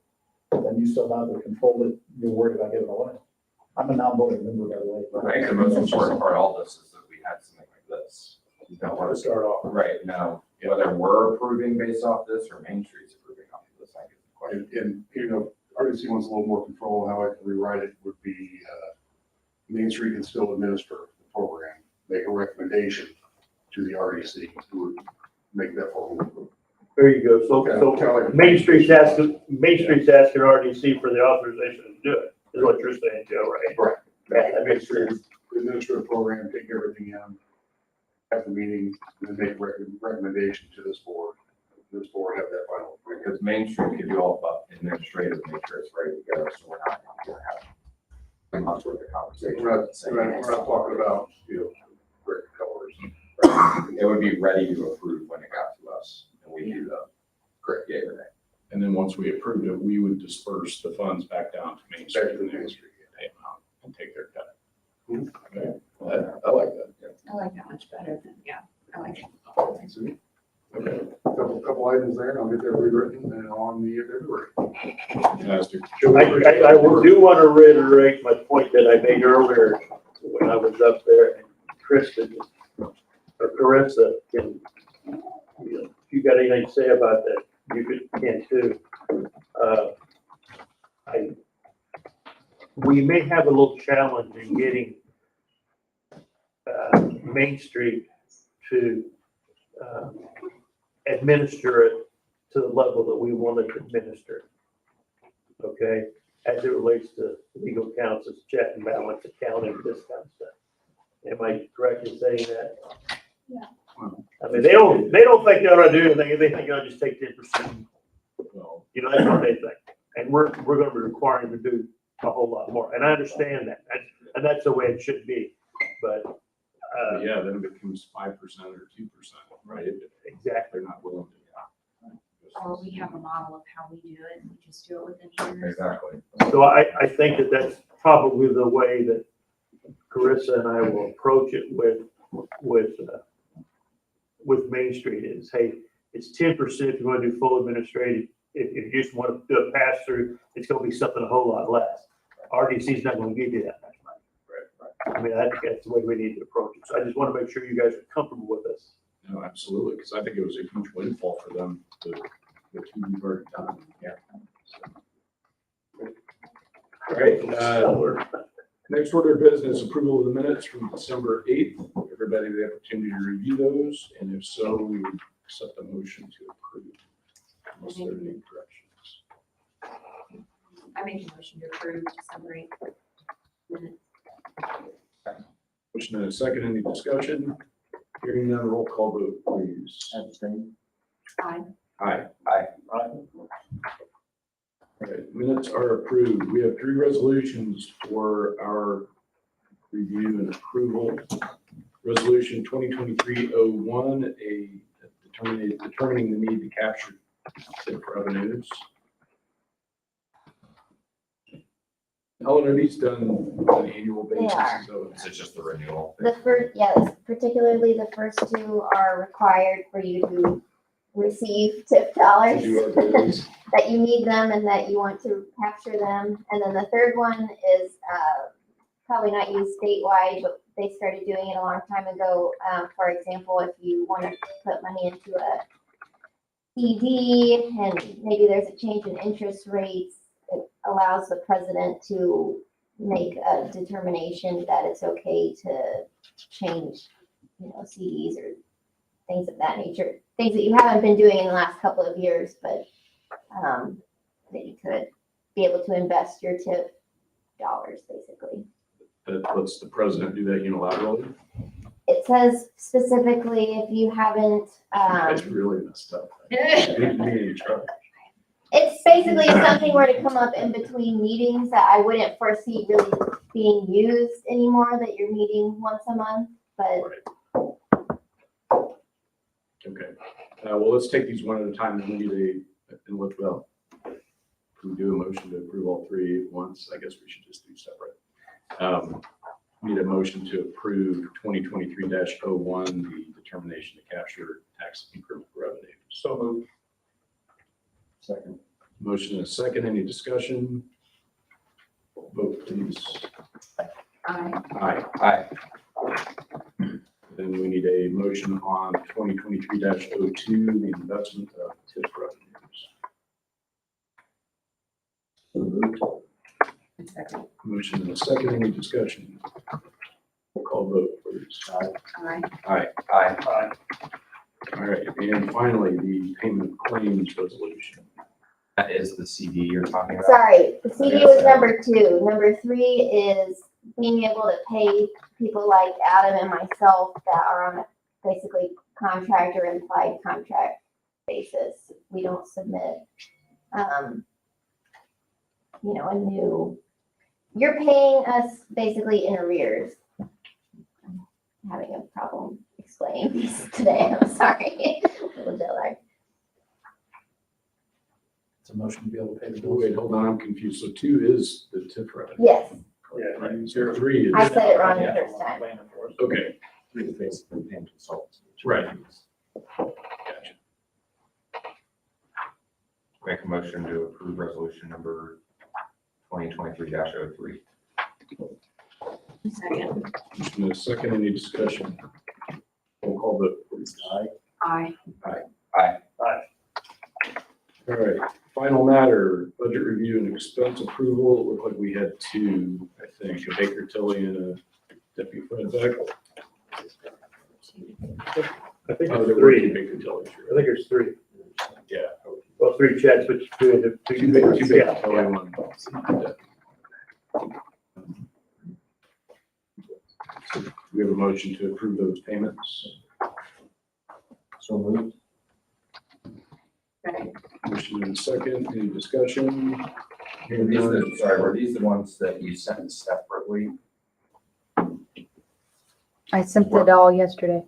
but then you still have the control that you're worried about giving away. I'm a non-voting member, by the way. I think the most important part of all this is that we had something like this. You don't want to Start off. Right, now, whether we're approving based off this or Main Street's approving off of this, I guess the question. And RDC wants a little more control. How I can rewrite it would be, Main Street can still administer the program, make a recommendation to the RDC, who would make that formal. There you go. So Main Street's asking RDC for the authorization to do it, is what you're saying, Joe, right? Right. Yeah, Main Street administer the program, take everything in, have the meeting, and then make a recommendation to this board. This board have that final. Because Main Street could do all but administrative, make sure it's ready to go, so we're not gonna have a month's worth of conversation. We're not talking about, brick colors. It would be ready to approve when it got to us, and we do the correct yea or nay. And then once we approved it, we would disperse the funds back down to Main Street. Back to Main Street. Pay them out and take their cut. Okay, well, I like that. I like that much better than, yeah, I like it. Okay. Couple items there, and I'll get that rewritten and on the February. Fantastic. I do want to reiterate my point that I made earlier when I was up there, and Kristen, or Carissa, can, if you got anything to say about that, you can too. We may have a little challenge in getting Main Street to administer it to the level that we want it to administer. Okay, as it relates to legal counsel, check and balance accounting, this kind of stuff. Am I correct in saying that? I mean, they don't think they ought to do anything, they think you ought to just take 10%. Well, You know, that's what they think. And we're gonna be requiring them to do a whole lot more. And I understand that. And that's the way it should be. But, yeah, then it becomes 5% or 2%, right? If exactly. they're not willing to. Or we have a model of how we do it, we just do it within here. Exactly. So I think that that's probably the way that Carissa and I will approach it with Main Street is, hey, it's 10% if you want to do full administrative. If you just want to do a pass through, it's going to be something a whole lot less. RDC is not going to give you that much money. I mean, I think that's the way we need to approach it. So I just want to make sure you guys are comfortable with us. No, absolutely, because I think it was a huge windfall for them to, the two we've already done. Yeah. All right, next order of business, approval of the minutes from December 8th. Everybody the opportunity to review those, and if so, we would accept the motion to approve. Unless there are any corrections. I make a motion to approve December 8th minutes. Motion and a second, any discussion? Hearing none, roll call vote, please. Abstain. Aye. Aye. Aye. All right, minutes are approved. We have 3 resolutions for our review and approval. Resolution 2023-01, determining the need to capture tip revenues. Ellen, are these done on an annual basis? are. So Is it just the renewal? The first, yes, particularly the first two are required for you to receive tip to dollars, do our business. that you need them and that you want to capture them. And then the third one is probably not used statewide, but they started doing it a long time ago. For example, if you want to put money into a CD and maybe there's a change in interest rates, it allows the president to make a determination that it's okay to change, CDs or things of that nature. Things that you haven't been doing in the last couple of years, but that you could be able to invest your tip dollars, basically. That lets the president do that unilaterally? It says specifically if you haven't, That's really messed up. Leave me in trouble. it's basically if something were to come up in between meetings that I wouldn't foresee really being used anymore, that you're meeting once a month, but Okay, well, let's take these one at a time, and we need and look well. If we do a motion to approve all 3 at once, I guess we should just do separate. Need a motion to approve 2023-01, the determination to capture tax increment revenue. So moved. Second. Motion and a second, any discussion? Vote please. Aye. Aye. Aye. Then we need a motion on 2023-02, the investment of TIF revenues. So moved. Second. Motion and a second, any discussion? We'll call vote, please. Aye. Aye. Aye. Aye. All right, and finally, the payment of claims resolution. That is the CD you're talking about? sorry, the CD was number 2. Number 3 is being able to pay people like Adam and myself that are on a basically contract or implied contract basis. We don't submit, a new, you're paying us basically in arrears. I'm having a problem explaining these today, I'm sorry. A little jet lag. It's a motion to be able to pay the Oh, bills. wait, hold on, I'm confused. So 2 is the TIF revenue? Yes, Yeah. Right, so 3 is. I said it wrong the Yeah. first time. Okay, 3 is basically paying consultants. right. Gotcha. Make a motion to approve resolution number 2023-03. Second. Motion and a second, any discussion? We'll call vote, please. Aye. Aye. All right, final matter, budget review and expense approval. It looked like we had 2, I think, a Baker Tilly and a Deputy Fred Beck. I think Oh, it's there were 3. 2 Baker Tillys. I think there's 3. Yeah. Well, 3 checks, but 2 in the, 2 Baker yeah, Tilly, yeah. 1. So we have a motion to approve those payments. So moved. Right. Motion and second, any discussion? Were these the ones that you sent separately? I sent it all yesterday.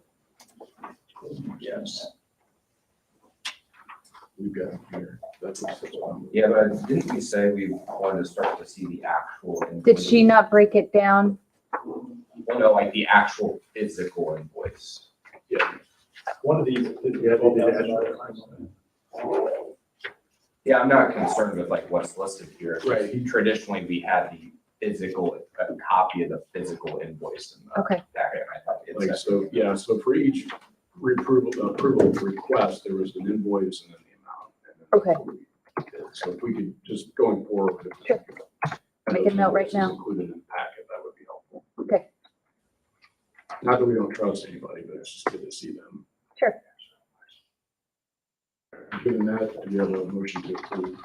Yes. We've got here. That's what it's on. Yeah, but didn't we say we wanted to start to see the actual? Did she not break it down? Well, no, like the actual physical invoice. Yeah. One of these, Yeah, I'm not concerned with like what's listed here. It's Right. just Traditionally, we had the physical, a copy of the physical invoice in the Okay. packet. I thought it Like, said- so, yeah, so for each approval request, there was an invoice and then the amount. and then Okay. So if we could just going forward. if- Sure. Make a note right now. Included in the packet, that would be helpful. Okay. Not that we don't trust anybody, but it's just good to see them. Sure. Given that, do you have a motion to approve?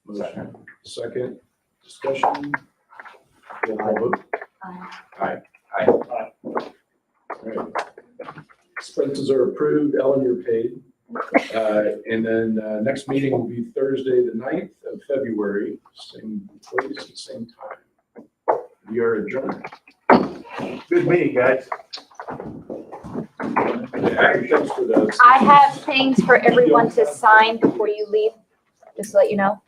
Motion. Second, discussion. Roll call vote. Aye. Aye. All right. Expenses are approved. Ellen, you're paid. And then next meeting will be Thursday, the 9th of February, same place, and same time. We are adjourned. Good meeting, guys. Thanks for those. I have things for everyone to sign before you leave, just to let you know.